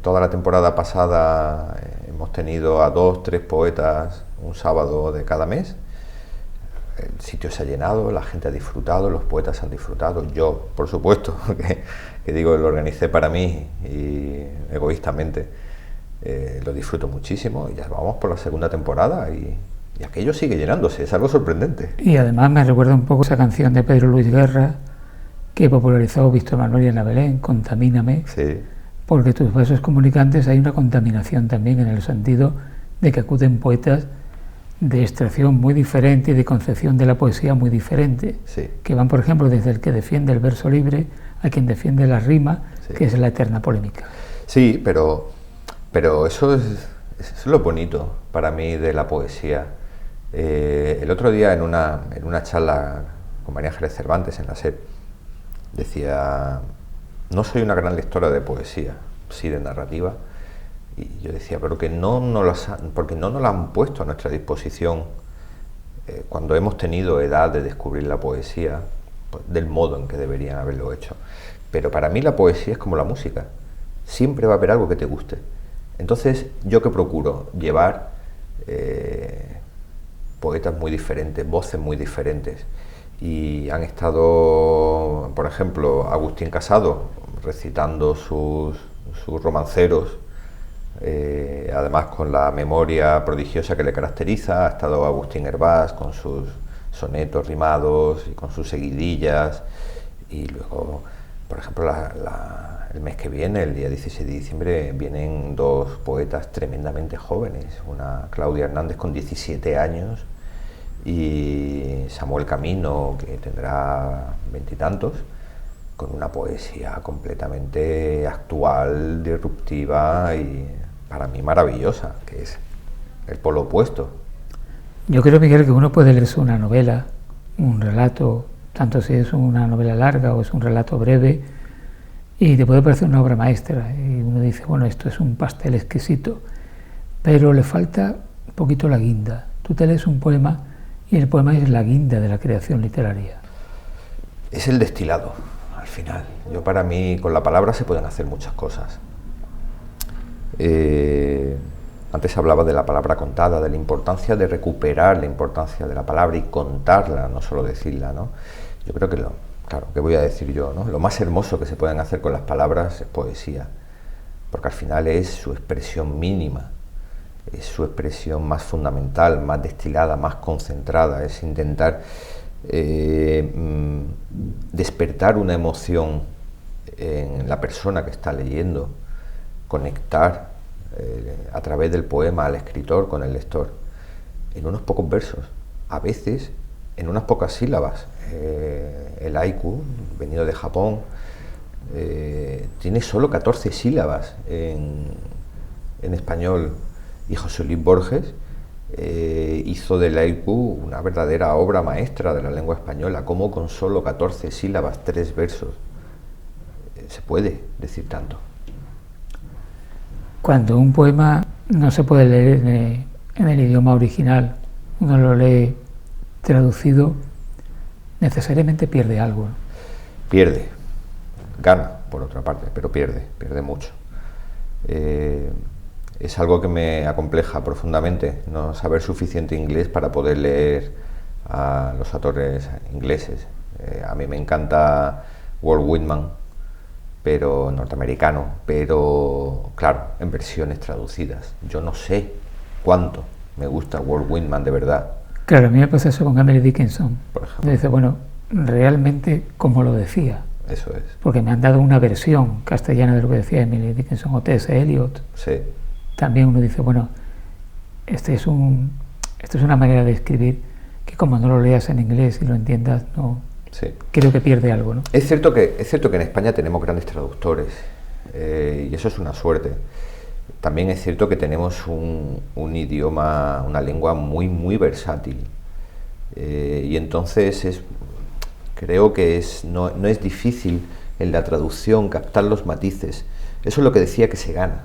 Toda la temporada pasada hemos tenido a 2, 3 poetas un sábado de cada mes. El sitio se ha llenado, la gente ha disfrutado, los poetas han disfrutado. Yo, por supuesto, que digo, lo organicé para mí y egoístamente lo disfruto muchísimo. Y ya vamos por la segunda temporada y aquello sigue llenándose, es algo sorprendente. Y además me recuerda un poco esa canción de Pedro Luis Guerra que popularizó Víctor Manuel y Ana Belén, Contamíname. Sí. Porque tus versos comunicantes hay una contaminación también, en el sentido de que acuden poetas de extracción muy diferente y de concepción de la poesía muy diferente, Sí. que van, por ejemplo, desde el que defiende el verso libre a quien defiende la rima, Sí. que es la eterna polémica. Sí, pero eso es lo bonito para mí de la poesía. El otro día en una charla con María Ángeles Cervantes en la SED, decía: no soy una gran lectora de poesía, sí de narrativa. Y yo decía, pero porque no nos la han puesto a nuestra disposición cuando hemos tenido edad de descubrir la poesía, pues, del modo en que deberían haberlo hecho. Pero para mí la poesía es como la música, siempre va a haber algo que te guste. Entonces, ¿yo qué procuro? Llevar poetas muy diferentes, voces muy diferentes. Y han estado, por ejemplo, Agustín Casado recitando sus romanceros, además con la memoria prodigiosa que le caracteriza. Ha estado Agustín Hervás con sus sonetos rimados y con sus seguidillas. Y luego, por ejemplo, el mes que viene, el día 16 de diciembre, vienen 2 poetas tremendamente jóvenes, una Claudia Hernández con 17 años y Samuel Camino, que tendrá 20 y tantos, con una poesía completamente actual, disruptiva y para mí maravillosa, que es el polo opuesto. Yo creo, Miguel, que uno puede leerse una novela, un relato, tanto si es una novela larga o es un relato breve, y te puede parecer una obra maestra, y uno dice, bueno, esto es un pastel exquisito, pero le falta un poquito la guinda. Tú te lees un poema y el poema es la guinda de la creación literaria. Es el destilado, al final. Para mí, con la palabra se pueden hacer muchas cosas. Antes hablaba de la palabra contada, de la importancia de recuperar la importancia de la palabra y contarla, no solo decirla, ¿no? Yo creo que claro, ¿qué voy a decir yo, no? Lo más hermoso que se pueden hacer con las palabras es poesía, porque al final es su expresión mínima, es su expresión más fundamental, más destilada, más concentrada, es intentar despertar una emoción en la persona que está leyendo, conectar a través del poema al escritor con el lector, en unos pocos versos, a veces en unas pocas sílabas. El haiku, venido de Japón, tiene solo 14 sílabas en español, y José Luis Borges hizo del haiku una verdadera obra maestra de la lengua española. Cómo con solo 14 sílabas, 3 versos, se puede decir tanto. Cuando un poema no se puede leer en el idioma original, uno lo lee traducido, necesariamente pierde algo, ¿no? Pierde, gana por otra parte, pero pierde mucho. Es algo que me acompleja profundamente, no saber suficiente inglés para poder leer a los autores ingleses. A mí me encanta Walt Whitman, pero norteamericano, pero claro, en versiones traducidas. Yo no sé cuánto me gusta Walt Whitman de verdad. Claro, a mí me pasa eso con Emily Dickinson. Por ejemplo. Dice, bueno, realmente como lo decía. Eso es. Porque me han dado una versión castellana de lo que decía Emily Dickinson o T.S. Eliot. Sí. También uno dice, bueno, esto es una manera de escribir que como no lo leas en inglés y lo entiendas, no, sí, creo que pierde algo, ¿no? Es cierto que en España tenemos grandes traductores, y eso es una suerte. También es cierto que tenemos un idioma, una lengua muy, muy versátil, y entonces creo que no es difícil en la traducción captar los matices. Eso es lo que decía que se gana.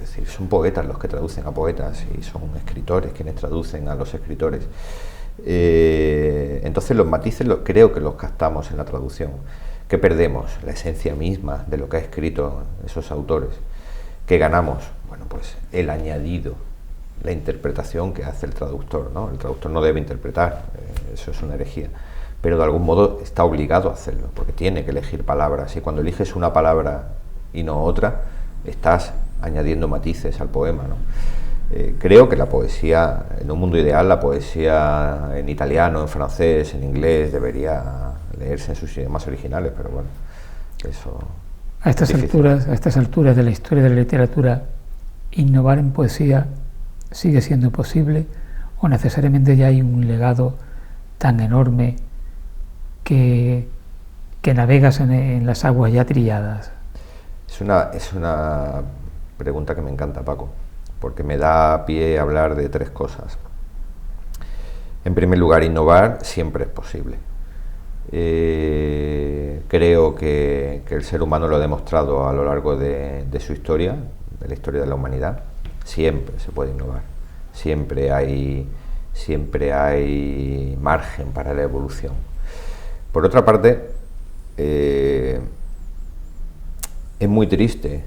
Es decir, son poetas los que traducen a poetas y son escritores quienes traducen a los escritores. Entonces los matices creo que los captamos en la traducción. ¿Qué perdemos? La esencia misma de lo que ha escrito esos autores. ¿Qué ganamos? Bueno, pues el añadido, la interpretación que hace el traductor, ¿no? El traductor no debe interpretar, eso es una herejía, pero de algún modo está obligado a hacerlo, porque tiene que elegir palabras, y cuando eliges una palabra y no otra, estás añadiendo matices al poema, ¿no? Creo que la poesía, en un mundo ideal, la poesía en italiano, en francés, en inglés, debería leerse en sus idiomas originales, pero bueno, eso... A estas alturas de la historia de la literatura, ¿innovar en poesía sigue siendo posible o necesariamente ya hay un legado tan enorme que navegas en las aguas ya trilladas? Es una pregunta que me encanta, Paco, porque me da pie a hablar de 3 cosas. En primer lugar, innovar siempre es posible. Creo que el ser humano lo ha demostrado a lo largo de su historia, de la historia de la humanidad. Siempre se puede innovar, siempre hay margen para la evolución. Por otra parte, es muy triste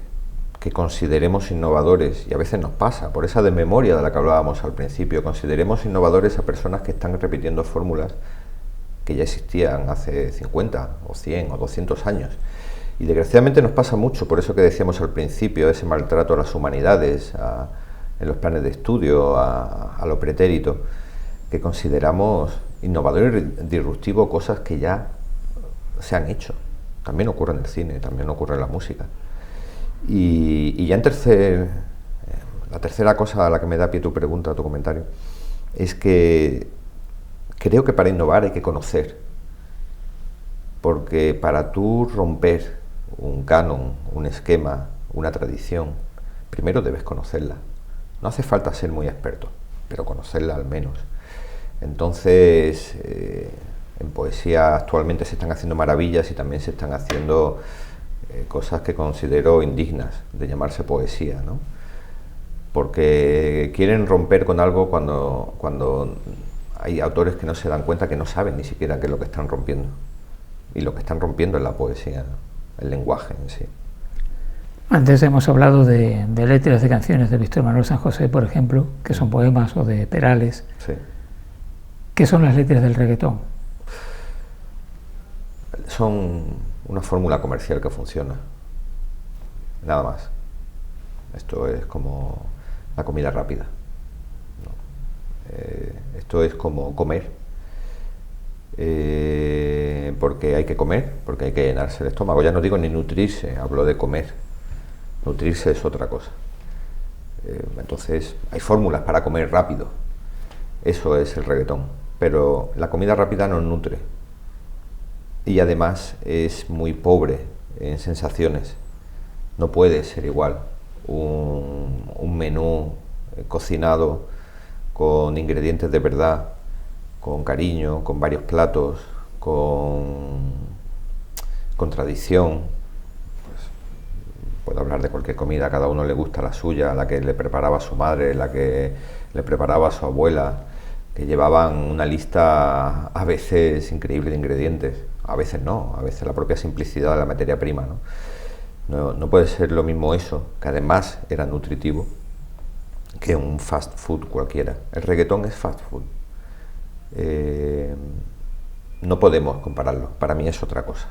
que consideremos innovadores, y a veces nos pasa, por esa desmemoria de la que hablábamos al principio, consideremos innovadores a personas que están repitiendo fórmulas que ya existían hace 50 o 100 o 200 años. Y desgraciadamente nos pasa mucho, por eso que decíamos al principio, ese maltrato a las humanidades, en los planes de estudio, a lo pretérito, que consideramos innovador y disruptivo cosas que ya se han hecho. También ocurre en el cine, también ocurre en la música. Y ya la tercera cosa a la que me da pie tu pregunta, tu comentario, es que creo que para innovar hay que conocer, porque para tú romper un canon, un esquema, una tradición, primero debes conocerla. No hace falta ser muy experto, pero conocerla al menos. Entonces, en poesía actualmente se están haciendo maravillas y también se están haciendo cosas que considero indignas de llamarse poesía, ¿no? Porque quieren romper con algo cuando hay autores que no se dan cuenta, que no saben ni siquiera qué es lo que están rompiendo. Y lo que están rompiendo es la poesía, el lenguaje en sí. Antes hemos hablado de letras de canciones de Víctor Manuel San José, por ejemplo, que son poemas, o de Perales. Sí. ¿Qué son las letras del reggaetón? Son una fórmula comercial que funciona, nada más. Esto es como la comida rápida, ¿no? Esto es como comer, porque hay que comer, porque hay que llenarse el estómago. Ya no digo ni nutrirse, hablo de comer. Nutrirse es otra cosa. Entonces hay fórmulas para comer rápido, eso es el reggaetón, pero la comida rápida nos nutre y además es muy pobre en sensaciones. No puede ser igual un menú cocinado con ingredientes de verdad, con cariño, con varios platos, con tradición. Puedo hablar de cualquier comida, a cada uno le gusta la suya, la que le preparaba su madre, la que le preparaba su abuela, que llevaban una lista a veces increíble de ingredientes, a veces no, a veces la propia simplicidad de la materia prima, ¿no? No puede ser lo mismo eso, que además era nutritivo, que un fast food cualquiera. El reggaetón es fast food. No podemos compararlo, para mí es otra cosa.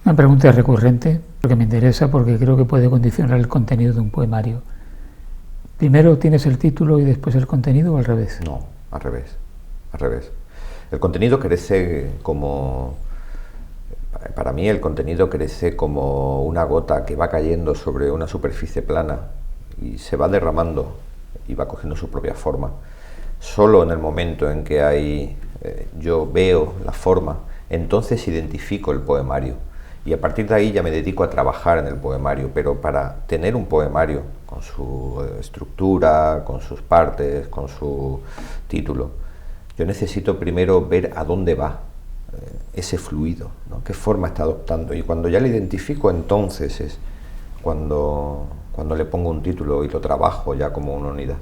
Una pregunta recurrente, porque me interesa, porque creo que puede condicionar el contenido de un poemario. ¿Primero tienes el título y después el contenido, o al revés? No, al revés, al revés. El contenido crece como... Para mí el contenido crece como una gota que va cayendo sobre una superficie plana y se va derramando y va cogiendo su propia forma. Solo en el momento en que yo veo la forma, entonces identifico el poemario. Y a partir de ahí ya me dedico a trabajar en el poemario, pero para tener un poemario con su estructura, con sus partes, con su título, yo necesito primero ver a dónde va ese fluido, ¿no? Qué forma está adoptando. Y cuando ya lo identifico, entonces es cuando le pongo un título y lo trabajo ya como una unidad.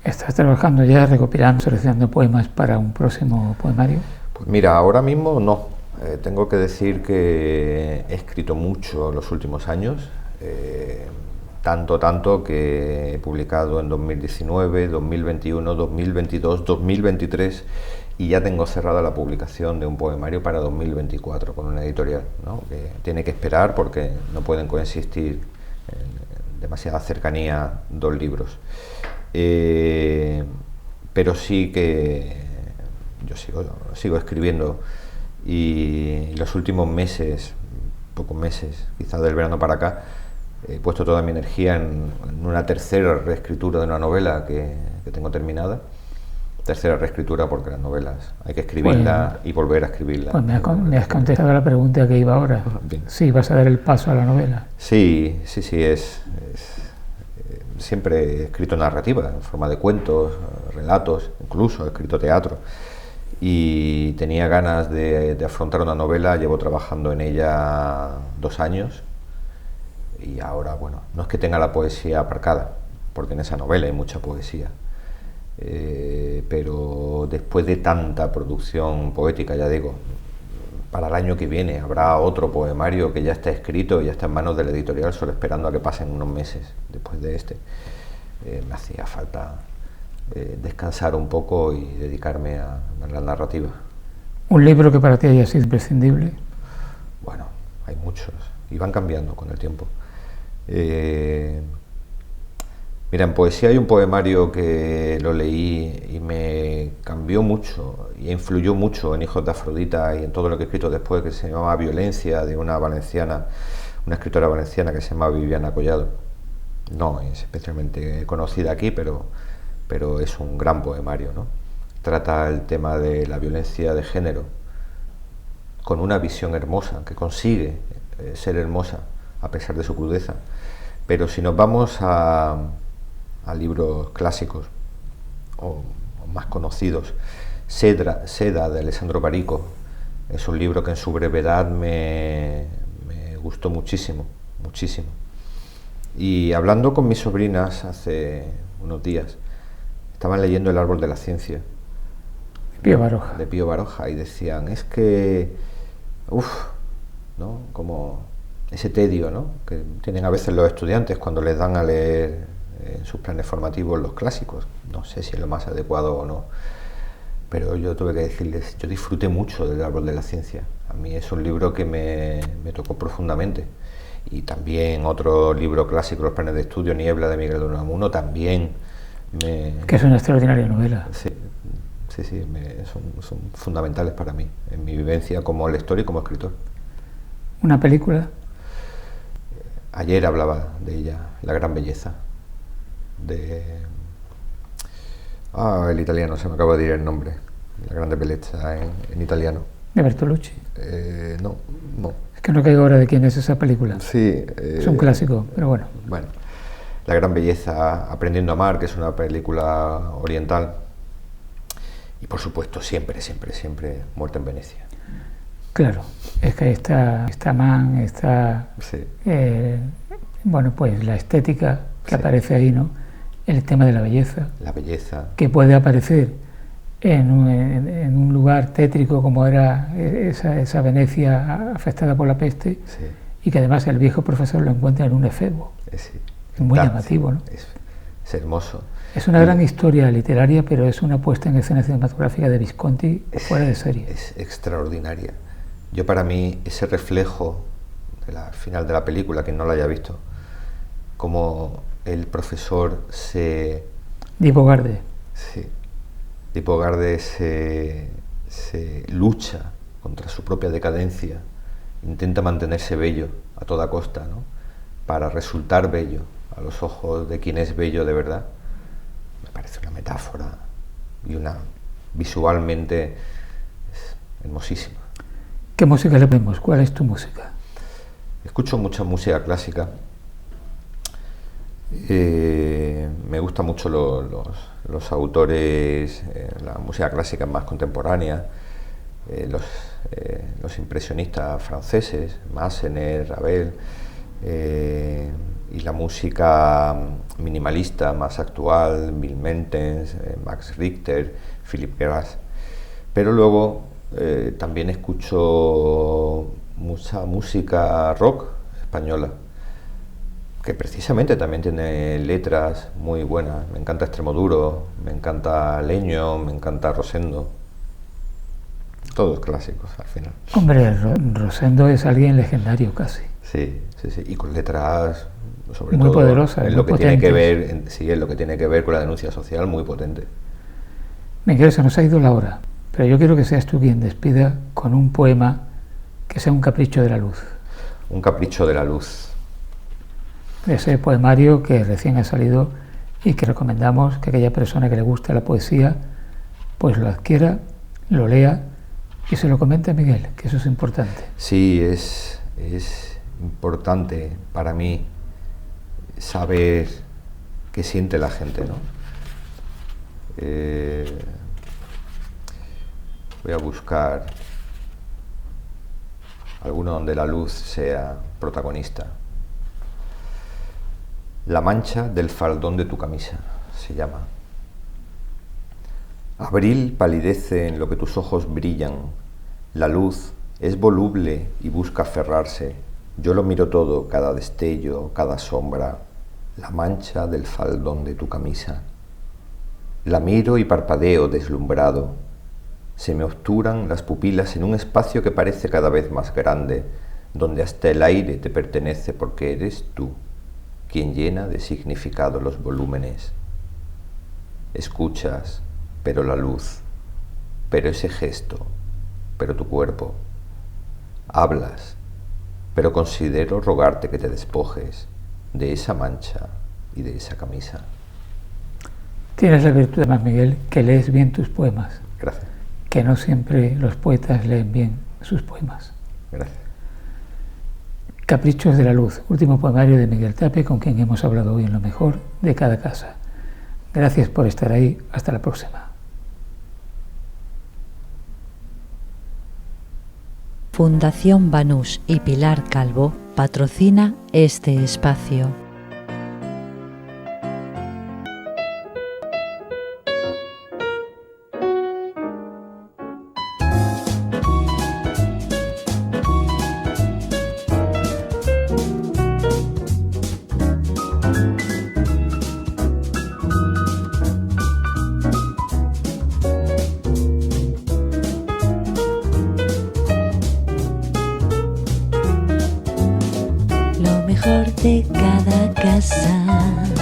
¿Estás trabajando ya recopilando, seleccionando poemas para un próximo poemario? Pues mira, ahora mismo no. Tengo que decir que he escrito mucho en los últimos años, tanto que he publicado en 2019, 2021, 2022, 2023 y ya tengo cerrada la publicación de un poemario para 2024 con una editorial, ¿no? Que tiene que esperar porque no pueden coexistir en demasiada cercanía dos libros. Pero sí que yo sigo escribiendo. Y los últimos meses, pocos meses, quizás del verano para acá, he puesto toda mi energía en una tercera reescritura de una novela que tengo terminada. Tercera reescritura porque las novelas hay que escribirla y volver a escribirla. Pues me has contestado la pregunta que iba ahora. Bien. Sí, vas a dar el paso a la novela. Sí, siempre he escrito narrativa, en forma de cuentos, relatos, incluso he escrito teatro. Y tenía ganas de afrontar una novela, llevo trabajando en ella 2 años y ahora, bueno, no es que tenga la poesía aparcada, porque en esa novela hay mucha poesía, pero después de tanta producción poética, ya digo, para el año que viene habrá otro poemario que ya está escrito y ya está en manos de la editorial, solo esperando a que pasen unos meses después de este. Me hacía falta descansar un poco y dedicarme a la narrativa. ¿Un libro que para ti haya sido imprescindible? Bueno, hay muchos y van cambiando con el tiempo. Mira, en poesía hay un poemario que lo leí y me cambió mucho y influyó mucho en Hijos de Afrodita y en todo lo que he escrito después, que se llama Violencia, de una valenciana, una escritora valenciana que se llama Viviana Collado. No es especialmente conocida aquí, pero es un gran poemario, ¿no? Trata el tema de la violencia de género con una visión hermosa, que consigue ser hermosa a pesar de su crudeza. Pero si nos vamos a libros clásicos o más conocidos, Seda de Alessandro Barico es un libro que en su brevedad me gustó muchísimo. Y hablando con mis sobrinas hace unos días, estaban leyendo El árbol de la ciencia Pío Baroja. De Pío Baroja, y decían, es que, ¿no? Como ese tedio, ¿no? Que tienen a veces los estudiantes cuando les dan a leer en sus planes formativos los clásicos. No sé si es lo más adecuado o no, pero yo tuve que decirles, yo disfruté mucho del Árbol de la Ciencia. A mí es un libro que me tocó profundamente. Y también otro libro clásico, Los planes de estudio, Niebla, de Miguel de Unamuno, también que es una extraordinaria novela. Sí, son fundamentales para mí, en mi vivencia como lector y como escritor. ¿Una película? Ayer hablaba de ella, La gran belleza, el italiano, se me acaba de ir el nombre, La grande belleza en italiano. ¿De Bertolucci? No. Es que no caigo ahora de quién es esa película. Sí. Es un clásico, pero bueno. Bueno, La gran belleza, Aprendiendo a amar, que es una película oriental. Y por supuesto, siempre, Muerte en Venecia. Claro, es que está Mann, está... Sí. Bueno, pues la estética que aparece ahí, ¿no? El tema de la belleza. La belleza. Que puede aparecer en un lugar tétrico como era esa Venecia afectada por la peste, sí. Y que además el viejo profesor lo encuentra en un efebo. Sí. Es muy llamativo, ¿no? Es hermoso. Es una gran historia literaria, pero es una puesta en escena cinematográfica de Visconti fuera de serie. Es extraordinaria. Yo, para mí, ese reflejo al final de la película, quien no la haya visto, como el profesor se... Di Bogarde. Sí. Di Bogarde se lucha contra su propia decadencia, intenta mantenerse bello a toda costa, ¿no? Para resultar bello a los ojos de quien es bello de verdad. Me parece una metáfora y visualmente es hermosísima. ¿Qué música le vemos? ¿Cuál es tu música? Escucho mucha música clásica. Me gustan mucho los autores, la música clásica más contemporánea, los impresionistas franceses, Massenet, Ravel, y la música minimalista más actual, Bill Mertens, Max Richter, Philip Glass. Pero luego también escucho mucha música rock española, que precisamente también tiene letras muy buenas. Me encanta Extremoduro, me encanta Leño, me encanta Rosendo. Todos clásicos al final. Hombre, Rosendo es alguien legendario casi. Sí, y con letras sobre muy todo poderosas, en muy lo que potentes. tiene que ver, en lo que tiene que ver con la denuncia social, muy potente. Miguel, se nos ha ido la hora, pero yo quiero que seas tú quien despida con un poema que sea un capricho de la luz. Un capricho de la luz. Ese poemario que recién ha salido y que recomendamos que aquella persona que le gusta la poesía pues lo adquiera, lo lea y se lo comente a Miguel, que eso es importante. Sí, es importante para mí saber qué siente la gente, ¿no? Voy a buscar alguno donde la luz sea protagonista. La mancha del faldón de tu camisa, se llama. Abril palidece en lo que tus ojos brillan. La luz es voluble y busca aferrarse. Yo lo miro todo, cada destello, cada sombra. La mancha del faldón de tu camisa. La miro y parpadeo deslumbrado. Se me obturan las pupilas en un espacio que parece cada vez más grande, donde hasta el aire te pertenece porque eres tú quien llena de significado los volúmenes. Escuchas, pero la luz, pero ese gesto, pero tu cuerpo. Hablas, pero considero rogarte que te despojes de esa mancha y de esa camisa. Tienes la virtud, además, Miguel, que lees bien tus poemas. Gracias. Que no siempre los poetas leen bien sus poemas. Gracias. Caprichos de la luz, último poemario de Miguel Tape, con quien hemos hablado hoy en Lo mejor de cada casa. Gracias por estar ahí. Hasta la próxima. Fundación Banús y Pilar Calvo patrocina este espacio. mejor de cada casa.